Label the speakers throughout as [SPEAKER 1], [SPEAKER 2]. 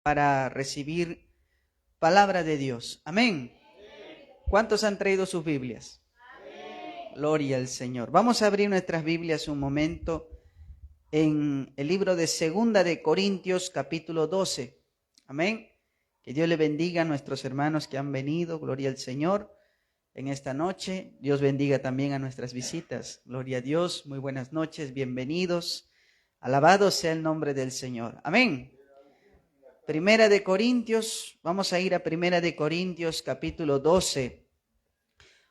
[SPEAKER 1] para recibir palabra de Dios. Amén. ¿Cuántos han traído sus Biblias? Amén. Gloria al Señor. Vamos a abrir nuestras Biblias un momento en el libro de Segunda de Corintios, capítulo 12. Amén. Que Dios le bendiga a nuestros hermanos que han venido. Gloria al Señor en esta noche. Dios bendiga también a nuestras visitas. Gloria a Dios. Muy buenas noches. Bienvenidos. Alabado sea el nombre del Señor. Amén. Primera de Corintios, vamos a ir a Primera de Corintios capítulo 12,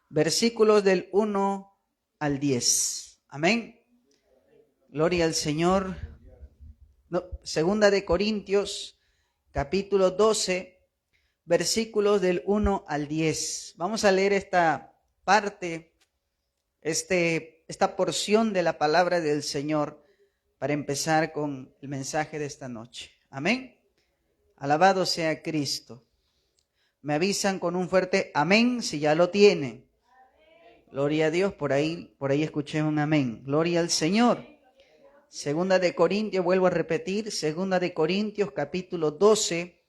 [SPEAKER 1] versículos del 1 al 10. Amén. Gloria al Señor. Segunda de Corintios capítulo 12, versículos del 1 al 10. Vamos a leer esta parte, esta porción de la palabra del Señor para empezar con el mensaje de esta noche. Amén. Alabado sea Cristo. Me avisan con un fuerte amén si ya lo tienen. Gloria a Dios, por ahí escuché un amén. Gloria al Señor. Segunda de Corintios, vuelvo a repetir, Segunda de Corintios capítulo 12,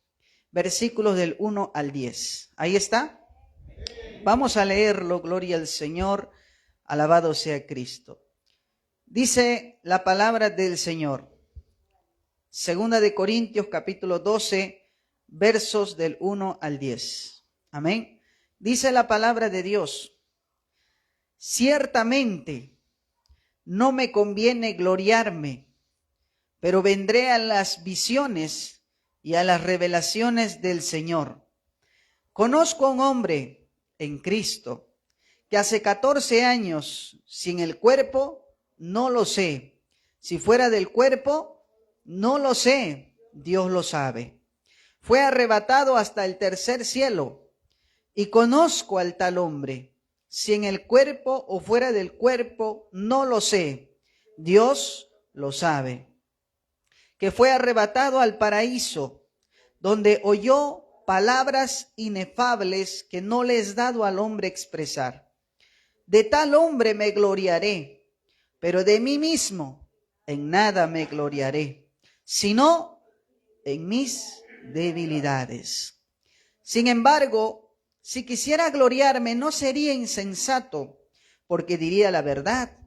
[SPEAKER 1] versículos del 1 al 10. ¿Ahí está? Vamos a leerlo, gloria al Señor, alabado sea Cristo. Dice la palabra del Señor. Segunda de Corintios capítulo 12, versos del 1 al 10. Amén. Dice la palabra de Dios: ciertamente no me conviene gloriarme, pero vendré a las visiones y a las revelaciones del Señor. Conozco a un hombre en Cristo que hace 14 años, sin el cuerpo, no lo sé. Si fuera del cuerpo, no lo sé, Dios lo sabe. Fue arrebatado hasta el tercer cielo, y conozco al tal hombre. Si en el cuerpo o fuera del cuerpo, no lo sé, Dios lo sabe. Que fue arrebatado al paraíso, donde oyó palabras inefables que no le es dado al hombre expresar. De tal hombre me gloriaré, pero de mí mismo en nada me gloriaré, sino en mis debilidades. Sin embargo, si quisiera gloriarme, no sería insensato, porque diría la verdad,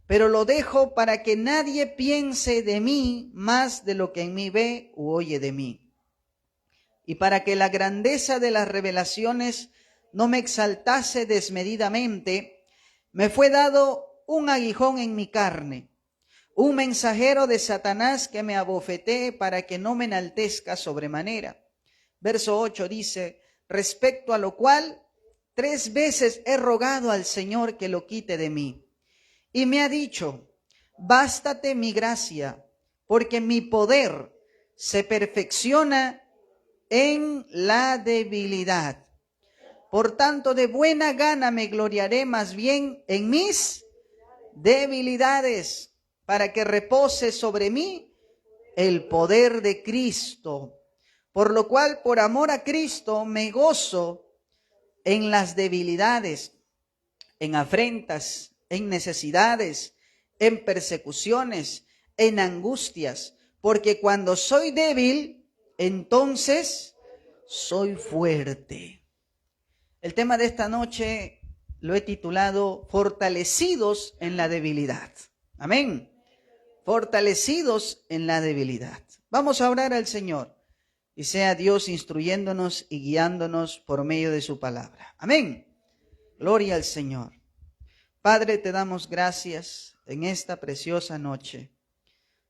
[SPEAKER 1] pero lo dejo para que nadie piense de mí más de lo que en mí ve u oye de mí. Y para que la grandeza de las revelaciones no me exaltase desmedidamente, me fue dado un aguijón en mi carne, un mensajero de Satanás que me abofetee para que no me enaltezca sobremanera. Verso 8 dice: respecto a lo cual 3 veces he rogado al Señor que lo quite de mí. Y me ha dicho: bástate mi gracia, porque mi poder se perfecciona en la debilidad. Por tanto, de buena gana me gloriaré más bien en mis debilidades, para que repose sobre mí el poder de Cristo. Por lo cual, por amor a Cristo, me gozo en las debilidades, en afrentas, en necesidades, en persecuciones, en angustias, porque cuando soy débil, entonces soy fuerte. El tema de esta noche lo he titulado Fortalecidos en la debilidad. Amén. Fortalecidos en la debilidad. Vamos a orar al Señor y sea Dios instruyéndonos y guiándonos por medio de su palabra. Amén. Gloria al Señor. Padre, te damos gracias en esta preciosa noche.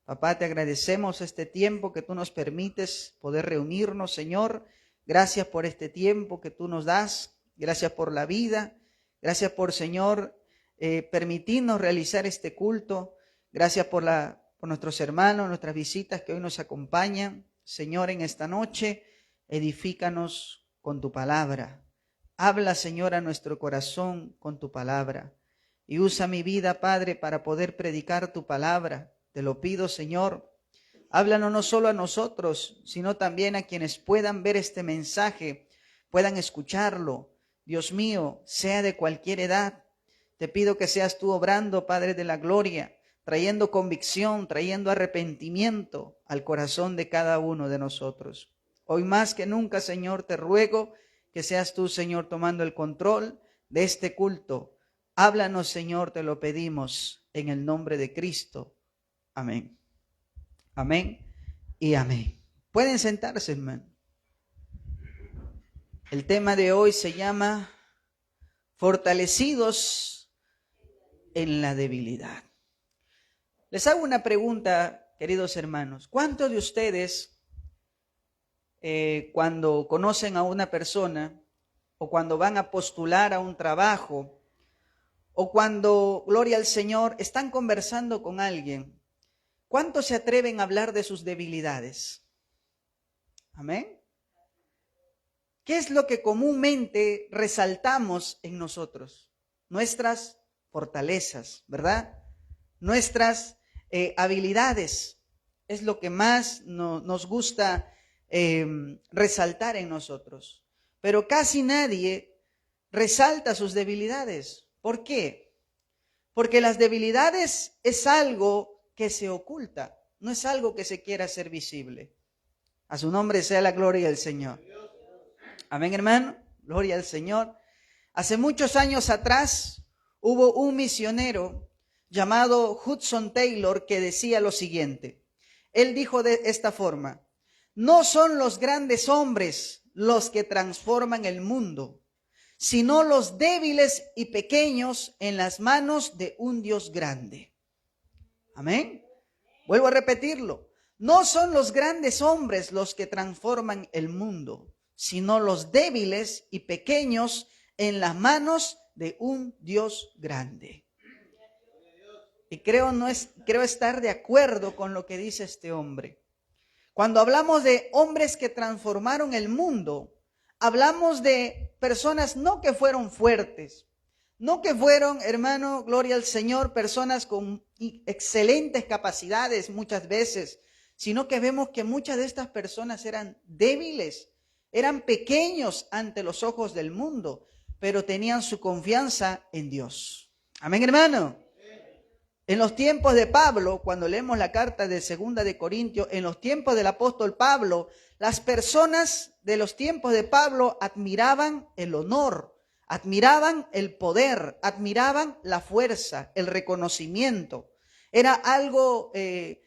[SPEAKER 1] Papá, te agradecemos este tiempo que tú nos permites poder reunirnos, Señor. Gracias por este tiempo que tú nos das. Gracias por la vida. Gracias por, Señor, permitirnos realizar este culto. Gracias por nuestros hermanos, nuestras visitas que hoy nos acompañan. Señor, en esta noche, edifícanos con tu palabra. Habla, Señor, a nuestro corazón con tu palabra. Y usa mi vida, Padre, para poder predicar tu palabra. Te lo pido, Señor. Háblanos no solo a nosotros, sino también a quienes puedan ver este mensaje, puedan escucharlo. Dios mío, sea de cualquier edad. Te pido que seas tú obrando, Padre de la gloria, trayendo convicción, trayendo arrepentimiento al corazón de cada uno de nosotros. Hoy más que nunca, Señor, te ruego que seas tú, Señor, tomando el control de este culto. Háblanos, Señor, te lo pedimos en el nombre de Cristo. Amén. Amén y amén. Pueden sentarse, hermano. El tema de hoy se llama fortalecidos en la debilidad. Les hago una pregunta, queridos hermanos. ¿Cuántos de ustedes, cuando conocen a una persona o cuando van a postular a un trabajo o cuando, gloria al Señor, están conversando con alguien, cuántos se atreven a hablar de sus debilidades? Amén. ¿Qué es lo que comúnmente resaltamos en nosotros? Nuestras fortalezas, ¿verdad? Nuestras habilidades. Es lo que más nos gusta resaltar en nosotros. Pero casi nadie resalta sus debilidades. ¿Por qué? Porque las debilidades es algo que se oculta, no es algo que se quiera hacer visible. A su nombre sea la gloria del Señor. Amén, hermano. Gloria al Señor. Hace muchos años atrás hubo un misionero llamado Hudson Taylor que decía lo siguiente. Él dijo de esta forma: no son los grandes hombres los que transforman el mundo, sino los débiles y pequeños en las manos de un Dios grande. Amén. Vuelvo a repetirlo. No son los grandes hombres los que transforman el mundo, sino los débiles y pequeños en las manos de un Dios grande. Y creo estar de acuerdo con lo que dice este hombre. Cuando hablamos de hombres que transformaron el mundo, hablamos de personas no que fueron fuertes, no que fueron, hermano, gloria al Señor, personas con excelentes capacidades muchas veces, sino que vemos que muchas de estas personas eran débiles, eran pequeños ante los ojos del mundo, pero tenían su confianza en Dios. Amén, hermano. En los tiempos de Pablo, cuando leemos la carta de 2 de Corintios, en los tiempos del apóstol Pablo, las personas de los tiempos de Pablo admiraban el honor, admiraban el poder, admiraban la fuerza, el reconocimiento. Era algo que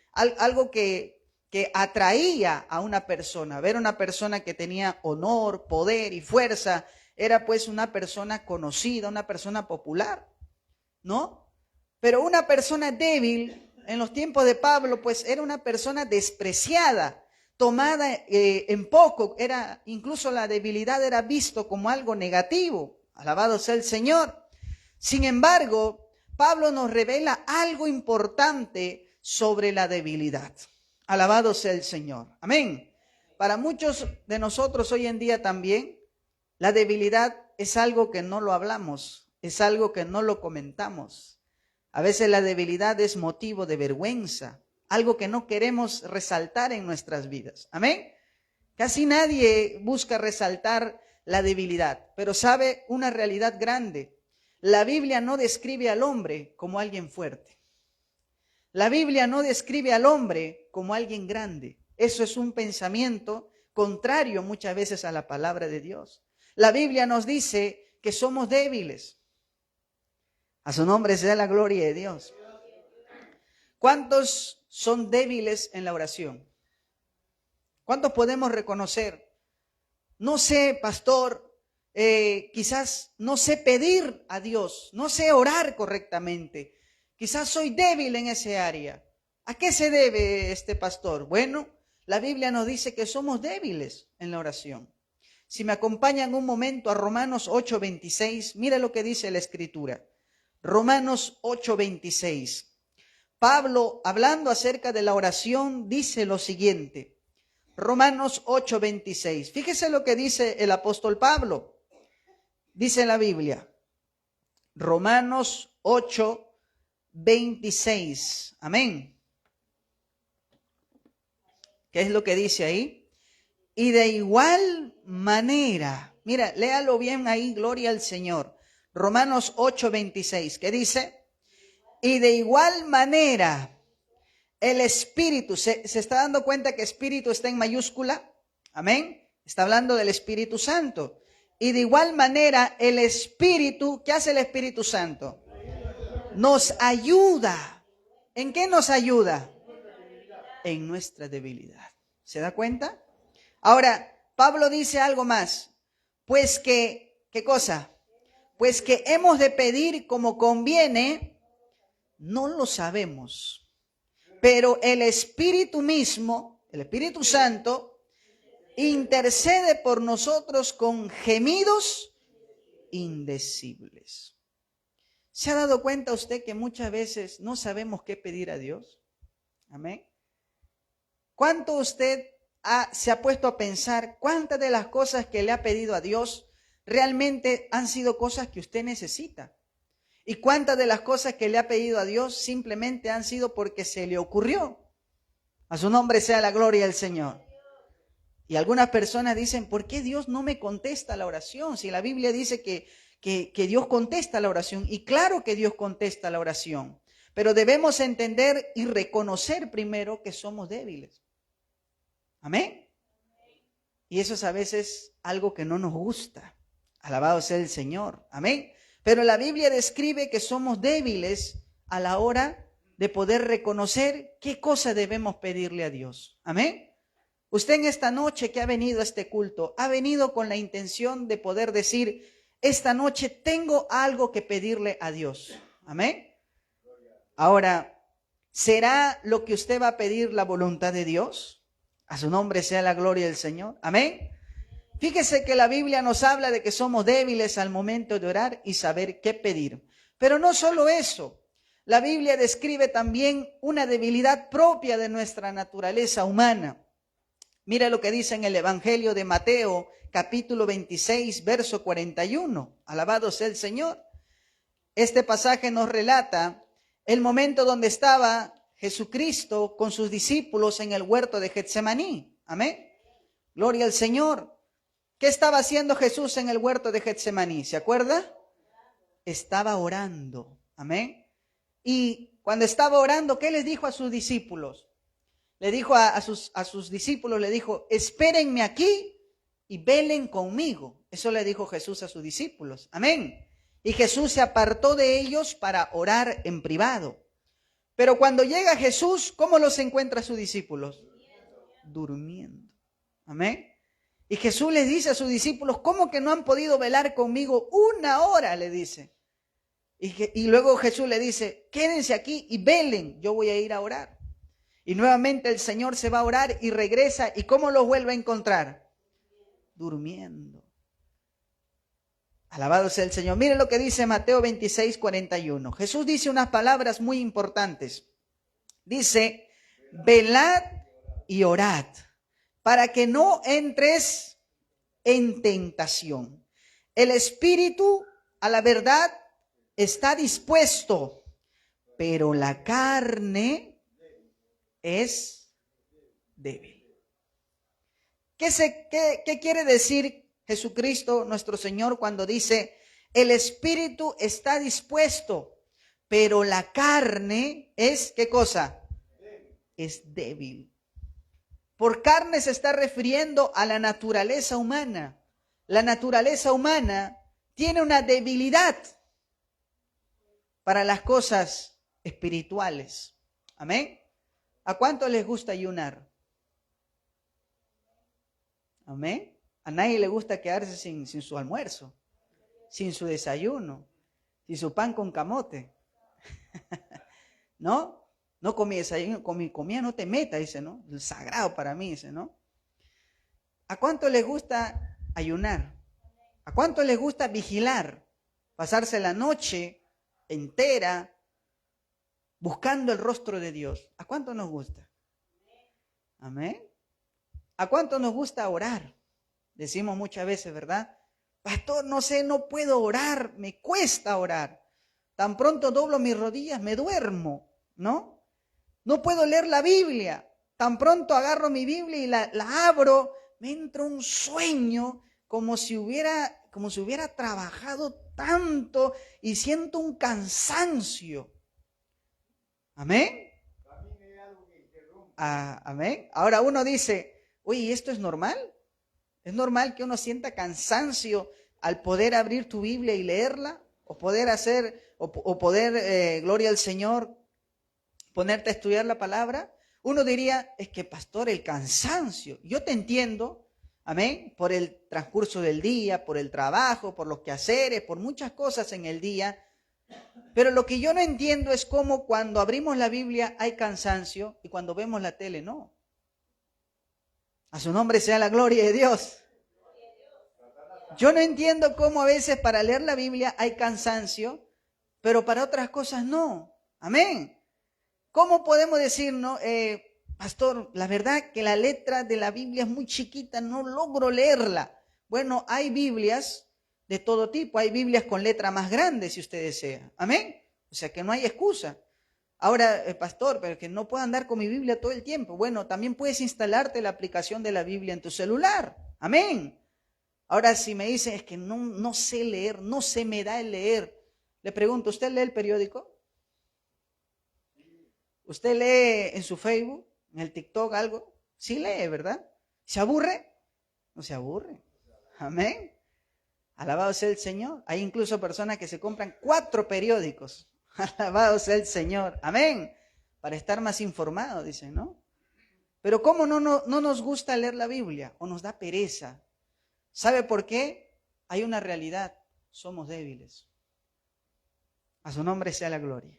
[SPEAKER 1] atraía a una persona. Ver una persona que tenía honor, poder y fuerza, era pues una persona conocida, una persona popular, ¿no? Pero una persona débil, en los tiempos de Pablo, pues era una persona despreciada, tomada en poco. Incluso la debilidad era visto como algo negativo. Alabado sea el Señor. Sin embargo, Pablo nos revela algo importante sobre la debilidad. Alabado sea el Señor. Amén. Para muchos de nosotros hoy en día también, la debilidad es algo que no lo hablamos, es algo que no lo comentamos. A veces la debilidad es motivo de vergüenza, algo que no queremos resaltar en nuestras vidas. Amén. Casi nadie busca resaltar la debilidad, pero sabe una realidad grande. La Biblia no describe al hombre como alguien fuerte. La Biblia no describe al hombre como alguien grande. Eso es un pensamiento contrario muchas veces a la palabra de Dios. La Biblia nos dice que somos débiles. A su nombre sea la gloria de Dios. ¿Cuántos son débiles en la oración? ¿Cuántos podemos reconocer? No sé, pastor, quizás no sé pedir a Dios, no sé orar correctamente. Quizás soy débil en ese área. ¿A qué se debe este pastor? Bueno, la Biblia nos dice que somos débiles en la oración. Si me acompañan un momento a Romanos 8:26, mira lo que dice la Escritura. Romanos 8:26. Pablo, hablando acerca de la oración, dice lo siguiente. Romanos 8:26. Fíjese lo que dice el apóstol Pablo. Dice la Biblia. Romanos 8:26. Amén. ¿Qué es lo que dice ahí? Y de igual manera, mira, léalo bien ahí, gloria al Señor. Romanos 8:26, ¿qué dice? Y de igual manera, el Espíritu, ¿se está dando cuenta que Espíritu está en mayúscula? Amén. Está hablando del Espíritu Santo. Y de igual manera, el Espíritu, ¿qué hace el Espíritu Santo? Nos ayuda. ¿En qué nos ayuda? En nuestra debilidad. ¿Se da cuenta? Ahora, Pablo dice algo más. Pues que, ¿qué cosa? Pues que hemos de pedir como conviene, no lo sabemos. Pero el Espíritu mismo, el Espíritu Santo, intercede por nosotros con gemidos indecibles. ¿Se ha dado cuenta usted que muchas veces no sabemos qué pedir a Dios? Amén. ¿Cuánto usted se ha puesto a pensar cuántas de las cosas que le ha pedido a Dios realmente han sido cosas que usted necesita? ¿Y cuántas de las cosas que le ha pedido a Dios simplemente han sido porque se le ocurrió? A su nombre sea la gloria del Señor. Y algunas personas dicen, ¿por qué Dios no me contesta la oración? Si la Biblia dice que Dios contesta la oración. Y claro que Dios contesta la oración. Pero debemos entender y reconocer primero que somos débiles. Amén. Y eso es a veces algo que no nos gusta. Alabado sea el Señor. Amén. Pero la Biblia describe que somos débiles a la hora de poder reconocer qué cosa debemos pedirle a Dios. Amén. Usted en esta noche que ha venido a este culto, ha venido con la intención de poder decir, esta noche tengo algo que pedirle a Dios. Amén. Ahora, ¿será lo que usted va a pedir la voluntad de Dios? A su nombre sea la gloria del Señor. Amén. Fíjese que la Biblia nos habla de que somos débiles al momento de orar y saber qué pedir. Pero no solo eso. La Biblia describe también una debilidad propia de nuestra naturaleza humana. Mira lo que dice en el Evangelio de Mateo, capítulo 26, verso 41. Alabado sea el Señor. Este pasaje nos relata el momento donde estaba Jesucristo con sus discípulos en el huerto de Getsemaní. Amén. Gloria al Señor. ¿Qué estaba haciendo Jesús en el huerto de Getsemaní? ¿Se acuerda? Estaba orando. Amén. Y cuando estaba orando, ¿qué les dijo a sus discípulos? Le dijo a sus discípulos, le dijo, espérenme aquí y velen conmigo. Eso le dijo Jesús a sus discípulos. Amén. Y Jesús se apartó de ellos para orar en privado. Pero cuando llega Jesús, ¿cómo los encuentra a sus discípulos? Durmiendo. Amén. Y Jesús les dice a sus discípulos, ¿cómo que no han podido velar conmigo 1 hora? Le dice. Y luego Jesús le dice, quédense aquí y velen, yo voy a ir a orar. Y nuevamente el Señor se va a orar y regresa. ¿Y cómo los vuelve a encontrar? Durmiendo. Alabado sea el Señor. Miren lo que dice Mateo 26, 41. Jesús dice unas palabras muy importantes. Dice, velad y orad, para que no entres en tentación. El espíritu, a la verdad, está dispuesto, pero la carne es débil. ¿Qué quiere decir Jesucristo, nuestro Señor, cuando dice, el espíritu está dispuesto, pero la carne es, ¿qué cosa? Es débil. Por carne se está refiriendo a la naturaleza humana. La naturaleza humana tiene una debilidad para las cosas espirituales. Amén. ¿A cuánto les gusta ayunar? Amén. A nadie le gusta quedarse sin su almuerzo, sin su desayuno, sin su pan con camote. ¿No? No comí desayuno, comida no te metas, dice, ¿no? Es sagrado para mí, dice, ¿no? ¿A cuánto les gusta ayunar? ¿A cuánto les gusta vigilar? Pasarse la noche entera buscando el rostro de Dios. ¿A cuánto nos gusta? Amén. ¿A cuánto nos gusta orar? Decimos muchas veces, ¿verdad? Pastor, no sé, no puedo orar, me cuesta orar. Tan pronto doblo mis rodillas, me duermo, ¿no? No puedo leer la Biblia. Tan pronto agarro mi Biblia y la abro, me entra un sueño como si hubiera trabajado tanto y siento un cansancio. ¿Amén? Amén. Ahora uno dice, oye, ¿esto es normal? Es normal que uno sienta cansancio al poder abrir tu Biblia y leerla, o poder hacer, o poder, gloria al Señor, ponerte a estudiar la palabra. Uno diría, es que pastor, el cansancio. Yo te entiendo, amén, por el transcurso del día, por el trabajo, por los quehaceres, por muchas cosas en el día. Pero lo que yo no entiendo es cómo cuando abrimos la Biblia hay cansancio y cuando vemos la tele no. A su nombre sea la gloria de Dios. Yo no entiendo cómo a veces para leer la Biblia hay cansancio, pero para otras cosas no. Amén. ¿Cómo podemos decir, no, pastor, la verdad que la letra de la Biblia es muy chiquita, no logro leerla? Bueno, hay Biblias de todo tipo, hay Biblias con letra más grande si usted desea. Amén. O sea que no hay excusa. Ahora, pastor, pero que no puedo andar con mi Biblia todo el tiempo. Bueno, también puedes instalarte la aplicación de la Biblia en tu celular. Amén. Ahora, si me dicen, es que no sé leer, no se me da el leer. Le pregunto, ¿usted lee el periódico? ¿Usted lee en su Facebook, en el TikTok algo? Sí lee, ¿verdad? ¿Se aburre? No se aburre. Amén. Alabado sea el Señor. Hay incluso personas que se compran 4 periódicos. Alabado sea el Señor. Amén. Para estar más informados, dicen, ¿no? Pero ¿cómo no nos gusta leer la Biblia? ¿O nos da pereza? ¿Sabe por qué? Hay una realidad. Somos débiles. A su nombre sea la gloria.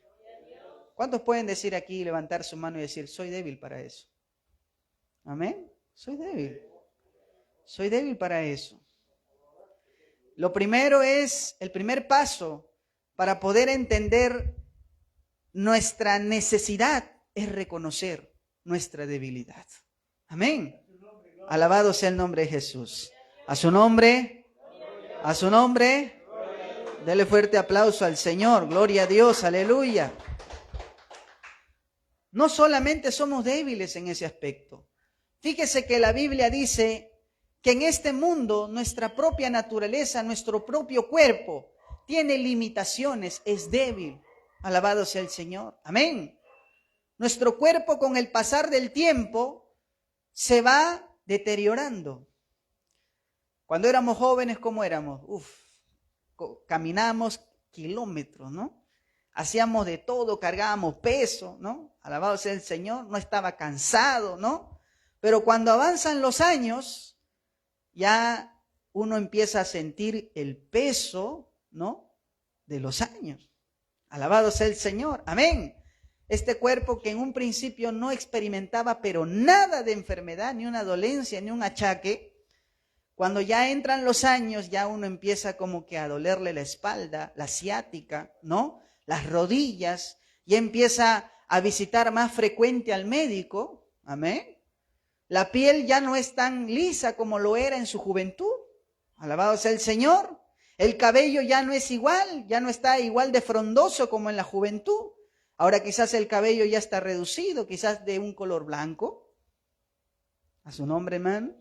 [SPEAKER 1] ¿Cuántos pueden decir aquí, levantar su mano y decir, soy débil para eso? Amén. Soy débil. Soy débil para eso. Lo primero es, el primer paso para poder entender nuestra necesidad es reconocer nuestra debilidad. Amén. Alabado sea el nombre de Jesús. A su nombre, dele fuerte aplauso al Señor. Gloria a Dios, aleluya. No solamente somos débiles en ese aspecto. Fíjese que la Biblia dice que en este mundo nuestra propia naturaleza, nuestro propio cuerpo, tiene limitaciones, es débil. Alabado sea el Señor. Amén. Nuestro cuerpo con el pasar del tiempo se va deteriorando. Cuando éramos jóvenes, ¿cómo éramos? Caminamos kilómetros, ¿no? Hacíamos de todo, cargábamos peso, ¿no? Alabado sea el Señor, no estaba cansado, ¿no? Pero cuando avanzan los años, ya uno empieza a sentir el peso, ¿no? De los años. Alabado sea el Señor, amén. Este cuerpo que en un principio no experimentaba, pero nada de enfermedad, ni una dolencia, ni un achaque, cuando ya entran los años, ya uno empieza como que a dolerle la espalda, la ciática, ¿no? Las rodillas, ya empieza a visitar más frecuente al médico, amén. La piel ya no es tan lisa como lo era en su juventud, alabado sea el Señor. El cabello ya no es igual, ya no está igual de frondoso como en la juventud. Ahora quizás el cabello ya está reducido, quizás de un color blanco. A su nombre, hermano.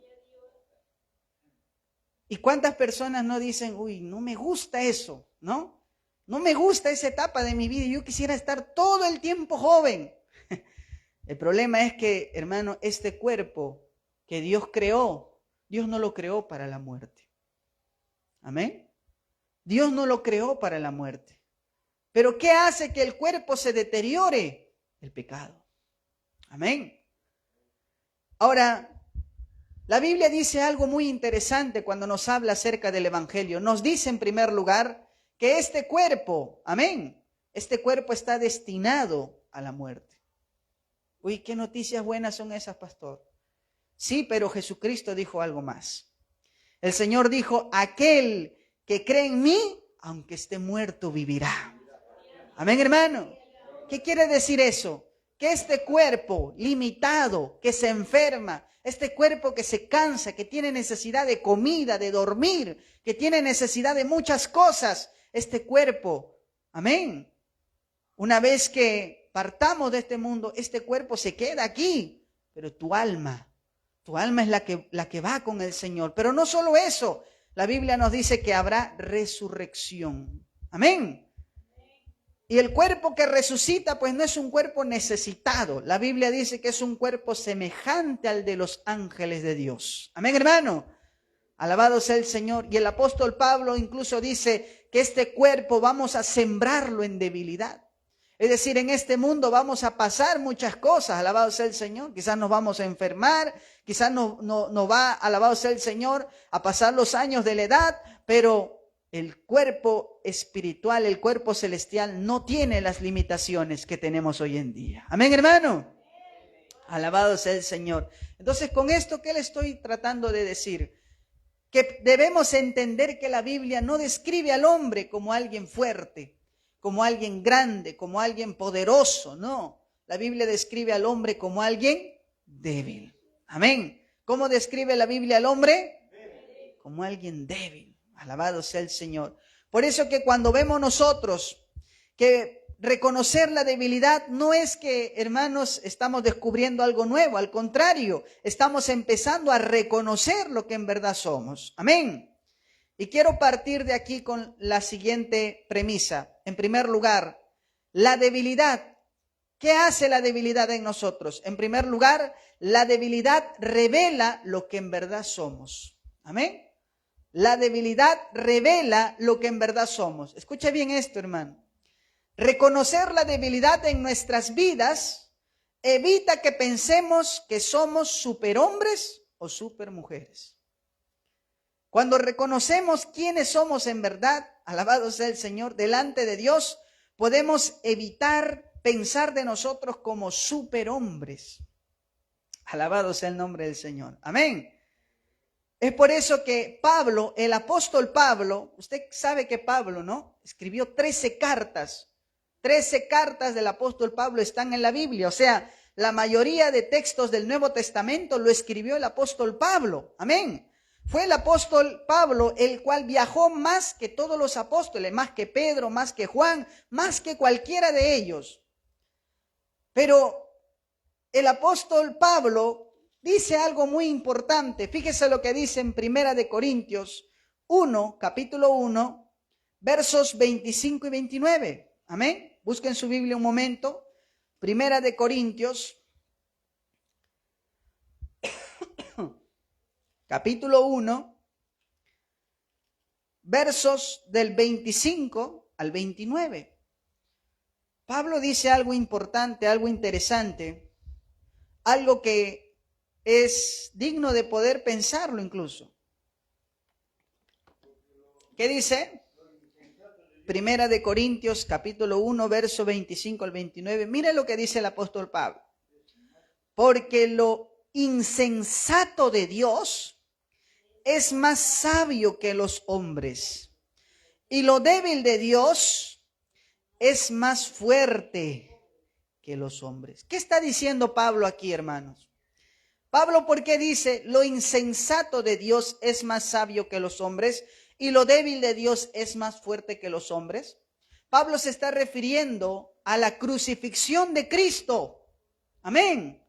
[SPEAKER 1] ¿Y cuántas personas no dicen, uy, no me gusta eso, ¿no? No me gusta esa etapa de mi vida, yo quisiera estar todo el tiempo joven. El problema es que, hermano, este cuerpo que Dios creó, Dios no lo creó para la muerte. Amén. Dios no lo creó para la muerte. Pero ¿qué hace que el cuerpo se deteriore? El pecado. Amén. Ahora, la Biblia dice algo muy interesante cuando nos habla acerca del Evangelio. Nos dice en primer lugar que este cuerpo, amén, este cuerpo está destinado a la muerte. Uy, qué noticias buenas son esas, pastor. Sí, pero Jesucristo dijo algo más. El Señor dijo, aquel que cree en mí, aunque esté muerto, vivirá. Amén, hermano. ¿Qué quiere decir eso? Que este cuerpo limitado, que se enferma, este cuerpo que se cansa, que tiene necesidad de comida, de dormir, que tiene necesidad de muchas cosas, este cuerpo, amén. Una vez que partamos de este mundo, este cuerpo se queda aquí, pero tu alma es la que va con el Señor. Pero no solo eso, la Biblia nos dice que habrá resurrección. Amén. Y el cuerpo que resucita, pues no es un cuerpo necesitado. La Biblia dice que es un cuerpo semejante al de los ángeles de Dios. Amén, hermano. Alabado sea el Señor. Y el apóstol Pablo incluso dice que este cuerpo vamos a sembrarlo en debilidad. Es decir, en este mundo vamos a pasar muchas cosas, alabado sea el Señor. Quizás nos vamos a enfermar, quizás no va, alabado sea el Señor, a pasar los años de la edad, pero el cuerpo espiritual, el cuerpo celestial no tiene las limitaciones que tenemos hoy en día. Amén, hermano. Alabado sea el Señor. Entonces, con esto, ¿qué le estoy tratando de decir? Que debemos entender que la Biblia no describe al hombre como alguien fuerte, como alguien grande, como alguien poderoso, no. La Biblia describe al hombre como alguien débil. Amén. ¿Cómo describe la Biblia al hombre? Como alguien débil. Alabado sea el Señor. Por eso que cuando vemos nosotros que reconocer la debilidad no es que, hermanos, estamos descubriendo algo nuevo. Al contrario, estamos empezando a reconocer lo que en verdad somos. Amén. Y quiero partir de aquí con la siguiente premisa. En primer lugar, la debilidad. ¿Qué hace la debilidad en nosotros? En primer lugar, la debilidad revela lo que en verdad somos. Amén. La debilidad revela lo que en verdad somos. Escucha bien esto, hermano. Reconocer la debilidad en nuestras vidas evita que pensemos que somos superhombres o supermujeres. Cuando reconocemos quiénes somos en verdad, alabado sea el Señor, delante de Dios, podemos evitar pensar de nosotros como superhombres. Alabado sea el nombre del Señor. Amén. Es por eso que Pablo, el apóstol Pablo, usted sabe que Pablo, ¿no? Escribió 13 cartas. 13 cartas del apóstol Pablo están en la Biblia. O sea, la mayoría de textos del Nuevo Testamento lo escribió el apóstol Pablo. Amén. Fue el apóstol Pablo el cual viajó más que todos los apóstoles, más que Pedro, más que Juan, más que cualquiera de ellos. Pero el apóstol Pablo dice algo muy importante. Fíjese lo que dice en 1 Corintios 1, capítulo 1, versos 25 y 29. Amén. Busquen su Biblia un momento. 1 Corintios capítulo 1, versos del 25 al 29. Pablo dice algo importante, algo interesante, algo que es digno de poder pensarlo incluso. ¿Qué dice? 1 Corintios capítulo 1, verso 25 al 29. Mire lo que dice el apóstol Pablo. Porque lo insensato de Dios es más sabio que los hombres, y lo débil de Dios es más fuerte que los hombres. ¿Qué está diciendo Pablo aquí, hermanos? Pablo, ¿por qué dice lo insensato de Dios es más sabio que los hombres y lo débil de Dios es más fuerte que los hombres? Pablo se está refiriendo a la crucifixión de Cristo. Amén.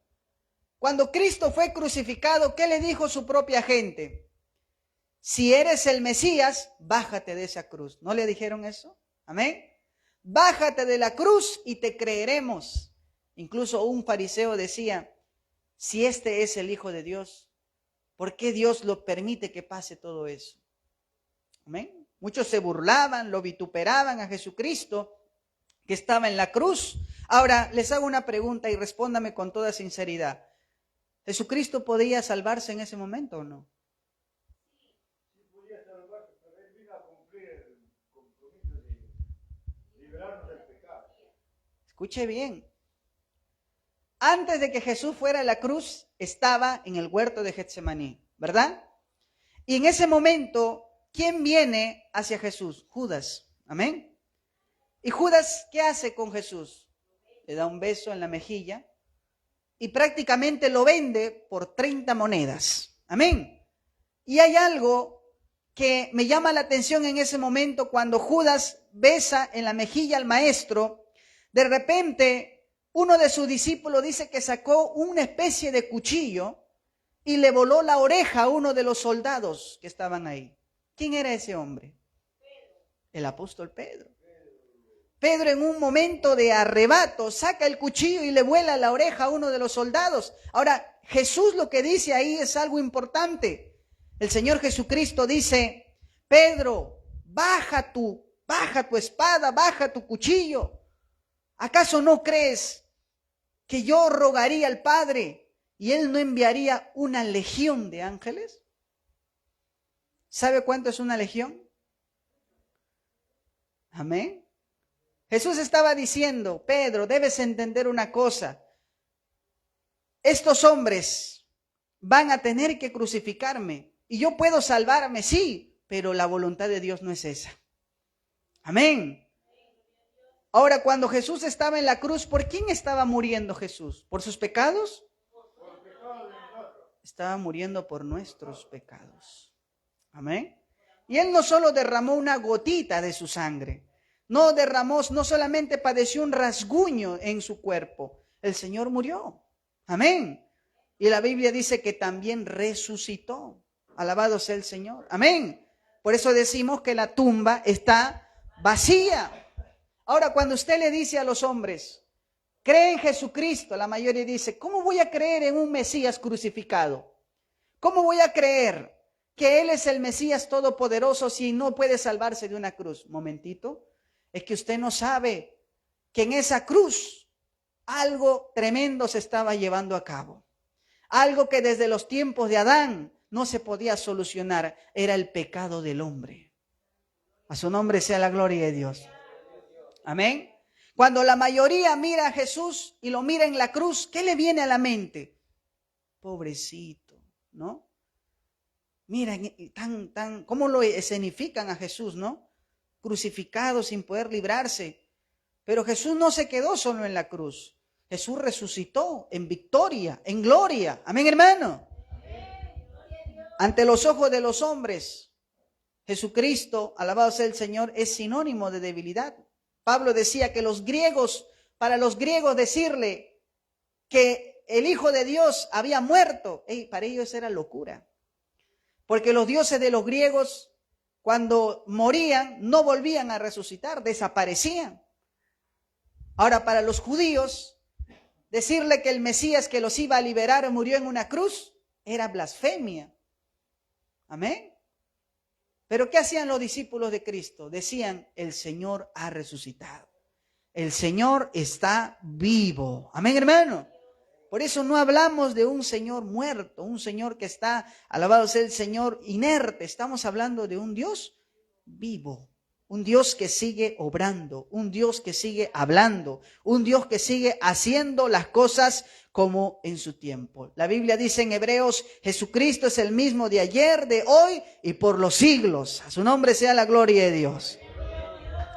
[SPEAKER 1] Cuando Cristo fue crucificado, ¿qué le dijo su propia gente? Si eres el Mesías, bájate de esa cruz. ¿No le dijeron eso? Amén. Bájate de la cruz y te creeremos. Incluso un fariseo decía, si este es el Hijo de Dios, ¿por qué Dios lo permite que pase todo eso? Amén. Muchos se burlaban, lo vituperaban a Jesucristo que estaba en la cruz. Ahora, les hago una pregunta y respóndame con toda sinceridad. ¿Jesucristo podía salvarse en ese momento o no? Escuche bien. Antes de que Jesús fuera a la cruz, estaba en el huerto de Getsemaní, ¿verdad? Y en ese momento, ¿quién viene hacia Jesús? Judas. Amén. ¿Y Judas qué hace con Jesús? Le da un beso en la mejilla y prácticamente lo vende por 30 monedas. Amén. Y hay algo que me llama la atención en ese momento cuando Judas besa en la mejilla al maestro. De repente, uno de sus discípulos dice que sacó una especie de cuchillo y le voló la oreja a uno de los soldados que estaban ahí. ¿Quién era ese hombre? El apóstol Pedro. Pedro en un momento de arrebato saca el cuchillo y le vuela la oreja a uno de los soldados. Ahora, Jesús lo que dice ahí es algo importante. El Señor Jesucristo dice: Pedro, baja tu espada, baja tu cuchillo. ¿Acaso no crees que yo rogaría al Padre y Él no enviaría una legión de ángeles? ¿Sabe cuánto es una legión? Amén. Jesús estaba diciendo: Pedro, debes entender una cosa. Estos hombres van a tener que crucificarme y yo puedo salvarme, sí, pero la voluntad de Dios no es esa. Amén. Ahora, cuando Jesús estaba en la cruz, ¿por quién estaba muriendo Jesús? ¿Por sus pecados? Estaba muriendo por nuestros pecados. Amén. Y Él no solo derramó una gotita de su sangre, no solamente padeció un rasguño en su cuerpo, el Señor murió. Amén. Y la Biblia dice que también resucitó. Alabado sea el Señor. Amén. Por eso decimos que la tumba está vacía. Ahora, cuando usted le dice a los hombres: cree en Jesucristo, la mayoría dice: ¿cómo voy a creer en un Mesías crucificado? ¿Cómo voy a creer que Él es el Mesías todopoderoso si no puede salvarse de una cruz? Momentito, es que usted no sabe que en esa cruz algo tremendo se estaba llevando a cabo. Algo que desde los tiempos de Adán no se podía solucionar, era el pecado del hombre. A su nombre sea la gloria de Dios. Amén. Cuando la mayoría mira a Jesús y lo mira en la cruz, ¿qué le viene a la mente? Pobrecito, ¿no? Miren, ¿cómo lo escenifican a Jesús, no? Crucificado sin poder librarse. Pero Jesús no se quedó solo en la cruz. Jesús resucitó en victoria, en gloria. Amén, hermano. Ante los ojos de los hombres, Jesucristo, alabado sea el Señor, es sinónimo de debilidad. Pablo decía que para los griegos decirle que el Hijo de Dios había muerto, para ellos era locura. Porque los dioses de los griegos, cuando morían, no volvían a resucitar, desaparecían. Ahora, para los judíos, decirle que el Mesías que los iba a liberar murió en una cruz era blasfemia. Amén. Pero ¿qué hacían los discípulos de Cristo? Decían: el Señor ha resucitado. El Señor está vivo. Amén, hermano. Por eso no hablamos de un Señor muerto, un Señor que está, alabado sea el Señor, inerte. Estamos hablando de un Dios vivo, un Dios que sigue obrando, un Dios que sigue hablando, un Dios que sigue haciendo las cosas como en su tiempo. La Biblia dice en Hebreos: Jesucristo es el mismo de ayer, de hoy y por los siglos. A su nombre sea la gloria de Dios.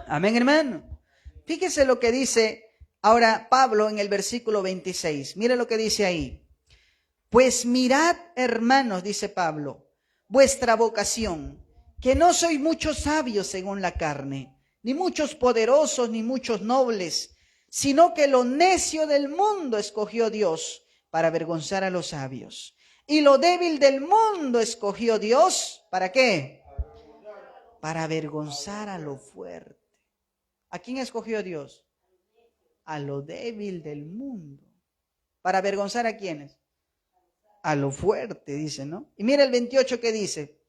[SPEAKER 1] Amén, hermano. Fíjese lo que dice ahora Pablo en el versículo 26. Mire lo que dice ahí. Pues mirad, hermanos, dice Pablo, vuestra vocación, que no sois muchos sabios según la carne, ni muchos poderosos, ni muchos nobles, sino que lo necio del mundo escogió Dios para avergonzar a los sabios. Y lo débil del mundo escogió Dios, ¿para qué? Para avergonzar a lo fuerte. ¿A quién escogió Dios? A lo débil del mundo. ¿Para avergonzar a quiénes? A lo fuerte, dice, ¿no? Y mira el 28 que dice: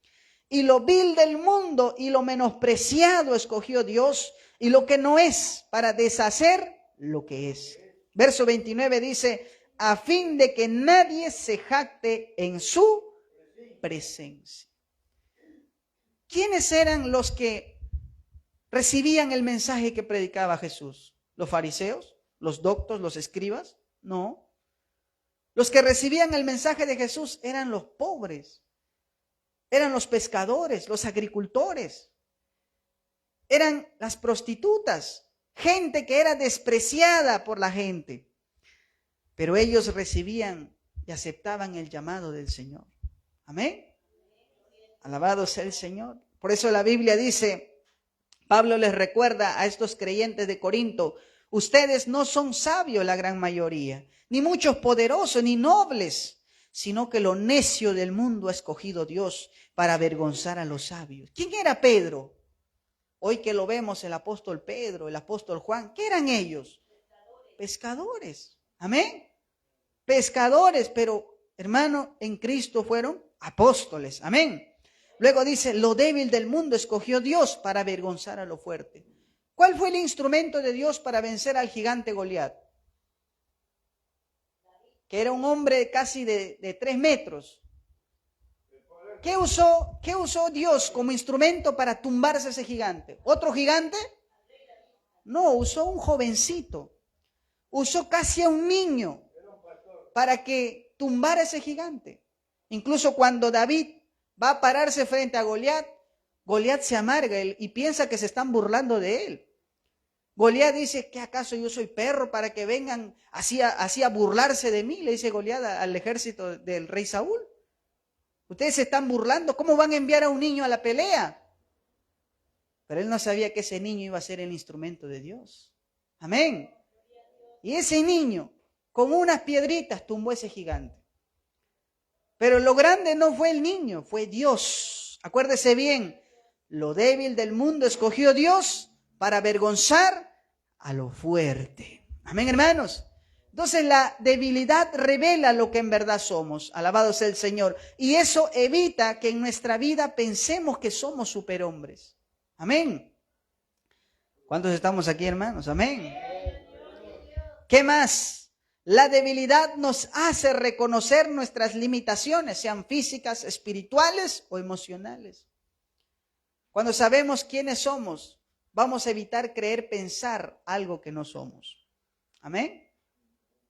[SPEAKER 1] y lo vil del mundo y lo menospreciado escogió Dios, y lo que no es, para deshacer lo que es. Verso 29 dice: a fin de que nadie se jacte en su presencia. ¿Quiénes eran los que recibían el mensaje que predicaba Jesús? ¿Los fariseos? ¿Los doctos? ¿Los escribas? No. Los que recibían el mensaje de Jesús eran los pobres, eran los pescadores, los agricultores, eran las prostitutas, gente que era despreciada por la gente. Pero ellos recibían y aceptaban el llamado del Señor. Amén. Alabado sea el Señor. Por eso la Biblia dice, Pablo les recuerda a estos creyentes de Corinto: ustedes no son sabios la gran mayoría, ni muchos poderosos, ni nobles, sino que lo necio del mundo ha escogido Dios para avergonzar a los sabios. ¿Quién era Pedro? Hoy que lo vemos, el apóstol Pedro, el apóstol Juan, ¿qué eran ellos? Pescadores. Amén. Pescadores, pero hermano, en Cristo fueron apóstoles. Amén. Luego dice, lo débil del mundo escogió Dios para avergonzar a lo fuerte. ¿Cuál fue el instrumento de Dios para vencer al gigante Goliat? Que era un hombre casi de 3 metros. ¿Qué usó Dios como instrumento para tumbarse a ese gigante? ¿Otro gigante? No, usó un jovencito. Usó casi a un niño para que tumbara a ese gigante. Incluso cuando David va a pararse frente a Goliat, Goliat se amarga y piensa que se están burlando de él. Goliat dice, ¿qué acaso yo soy perro para que vengan así a burlarse de mí? Le dice Goliat al ejército del rey Saúl. Ustedes se están burlando, ¿cómo van a enviar a un niño a la pelea? Pero él no sabía que ese niño iba a ser el instrumento de Dios. Amén. Y ese niño, con unas piedritas, tumbó a ese gigante. Pero lo grande no fue el niño, fue Dios. Acuérdese bien, lo débil del mundo escogió Dios para avergonzar a lo fuerte. Amén, hermanos. Entonces la debilidad revela lo que en verdad somos. Alabado sea el Señor. Y eso evita que en nuestra vida pensemos que somos superhombres. Amén. ¿Cuántos estamos aquí, hermanos? Amén. ¿Qué más? La debilidad nos hace reconocer nuestras limitaciones, sean físicas, espirituales o emocionales. Cuando sabemos quiénes somos, vamos a evitar pensar algo que no somos. Amén.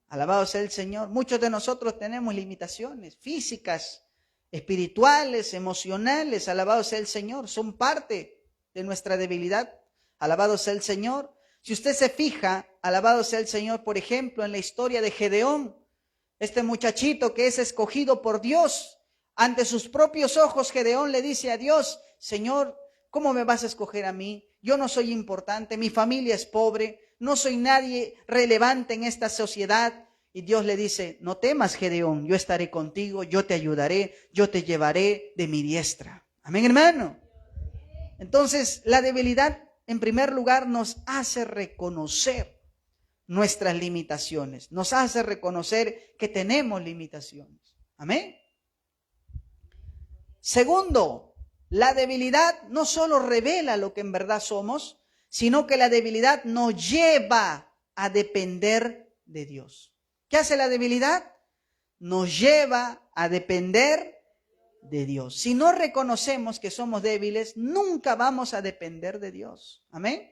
[SPEAKER 1] Alabado sea el Señor. Muchos de nosotros tenemos limitaciones físicas, espirituales, emocionales. Alabado sea el Señor. Son parte de nuestra debilidad. Alabado sea el Señor. Si usted se fija, alabado sea el Señor, por ejemplo, en la historia de Gedeón, este muchachito que es escogido por Dios, ante sus propios ojos, Gedeón le dice a Dios, Señor, ¿cómo me vas a escoger a mí? Yo no soy importante, mi familia es pobre, no soy nadie relevante en esta sociedad. Y Dios le dice, no temas, Gedeón, yo estaré contigo, yo te ayudaré, yo te llevaré de mi diestra. Amén, hermano. Entonces, la debilidad, en primer lugar, nos hace reconocer nuestras limitaciones, nos hace reconocer que tenemos limitaciones. Amén. Segundo, la debilidad no solo revela lo que en verdad somos, sino que la debilidad nos lleva a depender de Dios. ¿Qué hace la debilidad? Nos lleva a depender de Dios. Si no reconocemos que somos débiles, nunca vamos a depender de Dios. Amén.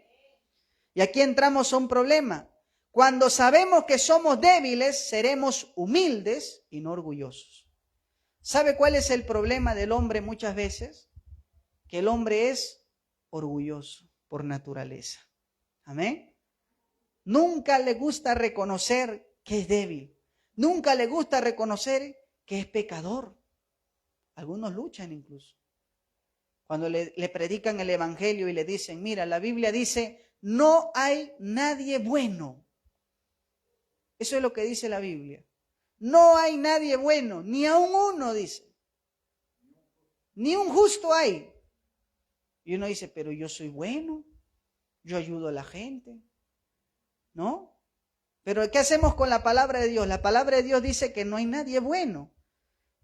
[SPEAKER 1] Y aquí entramos a un problema. Cuando sabemos que somos débiles, seremos humildes y no orgullosos. ¿Sabe cuál es el problema del hombre muchas veces? Que el hombre es orgulloso por naturaleza. Amén. Nunca le gusta reconocer que es débil. Nunca le gusta reconocer que es pecador. Algunos luchan incluso. Cuando le predican el evangelio y le dicen, mira, la Biblia dice, no hay nadie bueno. Eso es lo que dice la Biblia. No hay nadie bueno, ni aun uno, dice. Ni un justo hay. Y uno dice, pero yo soy bueno, yo ayudo a la gente. ¿No? Pero ¿qué hacemos con la palabra de Dios? La palabra de Dios dice que no hay nadie bueno.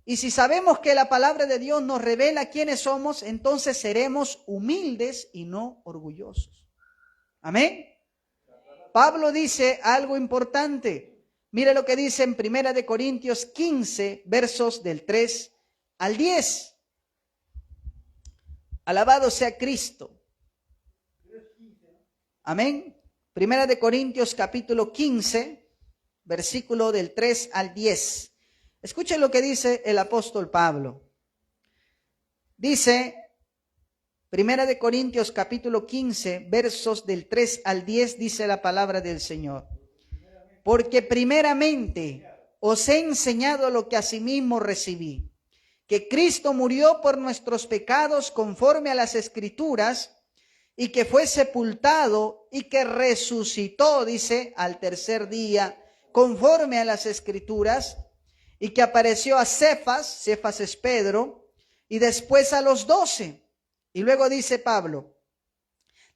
[SPEAKER 1] Y si sabemos que la palabra de Dios nos revela quiénes somos, entonces seremos humildes y no orgullosos. Amén. Pablo dice algo importante. Mira lo que dice en 1 Corintios 15, versos del 3 al 10. Alabado sea Cristo. Amén. 1 Corintios capítulo 15, versículo del 3 al 10. Escuchen lo que dice el apóstol Pablo. Dice, 1 Corintios capítulo 15, versos del 3 al 10, dice la palabra del Señor. Porque primeramente os he enseñado lo que asimismo recibí, que Cristo murió por nuestros pecados conforme a las Escrituras, y que fue sepultado y que resucitó, dice, al tercer día, conforme a las Escrituras, y que apareció a Cefas es Pedro, y después a los 12. Y luego dice Pablo,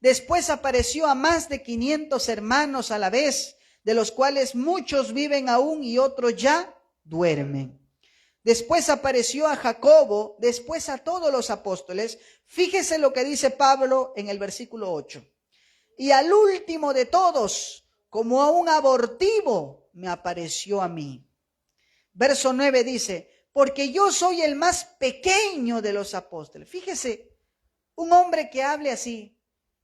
[SPEAKER 1] después apareció a más de 500 hermanos a la vez, de los cuales muchos viven aún y otros ya duermen. después apareció a Jacobo, después a todos los apóstoles. Fíjese lo que dice Pablo en el versículo 8. Y al último de todos, como a un abortivo, me apareció a mí. Verso 9 dice, porque yo soy el más pequeño de los apóstoles. Fíjese, un hombre que hable así,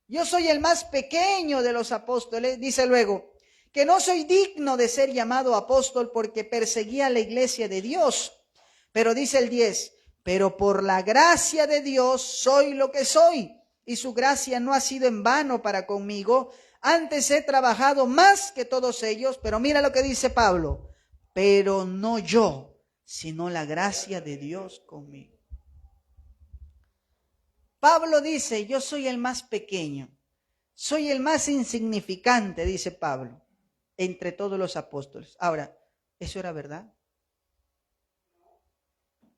[SPEAKER 1] yo soy el más pequeño de los apóstoles, dice luego, que no soy digno de ser llamado apóstol porque perseguía la iglesia de Dios. Pero dice el 10, pero por la gracia de Dios soy lo que soy, y su gracia no ha sido en vano para conmigo. Antes he trabajado más que todos ellos, pero mira lo que dice Pablo, pero no yo, sino la gracia de Dios conmigo. Pablo dice, yo soy el más pequeño, soy el más insignificante, dice Pablo, entre todos los apóstoles. Ahora, ¿eso era verdad?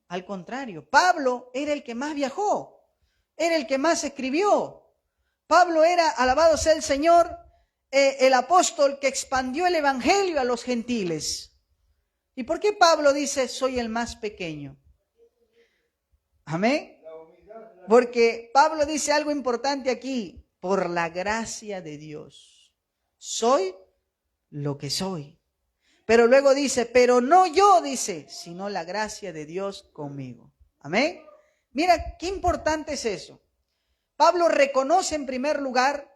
[SPEAKER 1] Al contrario, Pablo era el que más viajó, era el que más escribió. Pablo era, alabado sea el Señor, el apóstol que expandió el evangelio a los gentiles. ¿Y por qué Pablo dice, soy el más pequeño? Amén. Porque Pablo dice algo importante aquí, por la gracia de Dios. Soy lo que soy. Pero luego dice, pero no yo, dice, sino la gracia de Dios conmigo. Amén. Mira, qué importante es eso. Pablo reconoce en primer lugar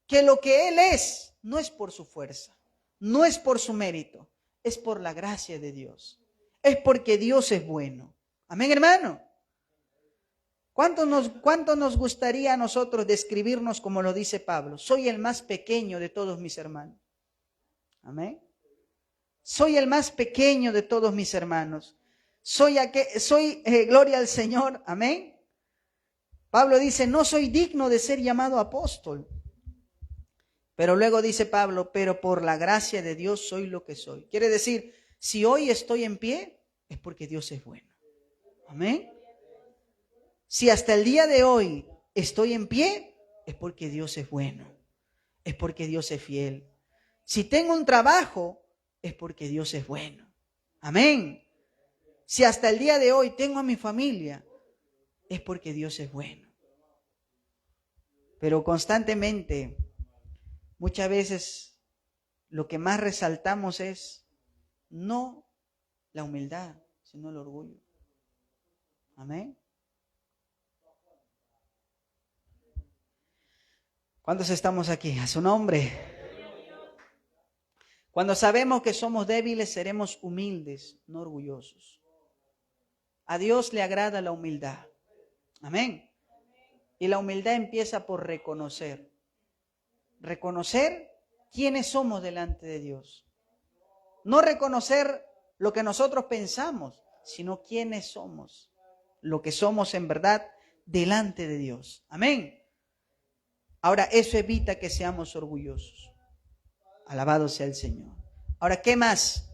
[SPEAKER 1] que lo que él es no es por su fuerza, no es por su mérito, es por la gracia de Dios. Es porque Dios es bueno. Amén, hermano. ¿Cuánto nos gustaría a nosotros describirnos como lo dice Pablo? Soy el más pequeño de todos mis hermanos. Amén. Soy el más pequeño de todos mis hermanos. Soy gloria al Señor. Amén. Pablo dice, no soy digno de ser llamado apóstol. Pero luego dice Pablo, pero por la gracia de Dios soy lo que soy. Quiere decir, si hoy estoy en pie, es porque Dios es bueno. Amén. Si hasta el día de hoy estoy en pie, es porque Dios es bueno. Es porque Dios es fiel. Si tengo un trabajo, es porque Dios es bueno. Amén. Si hasta el día de hoy tengo a mi familia, es porque Dios es bueno. Pero constantemente, muchas veces, lo que más resaltamos es no la humildad, sino el orgullo. Amén. ¿Cuántos estamos aquí? A su nombre. Cuando sabemos que somos débiles, seremos humildes, no orgullosos. A Dios le agrada la humildad. Amén. Y la humildad empieza por reconocer. Reconocer quiénes somos delante de Dios. No reconocer lo que nosotros pensamos, sino quiénes somos. Lo que somos en verdad delante de Dios. Amén. Ahora, eso evita que seamos orgullosos. Alabado sea el Señor. Ahora, ¿qué más?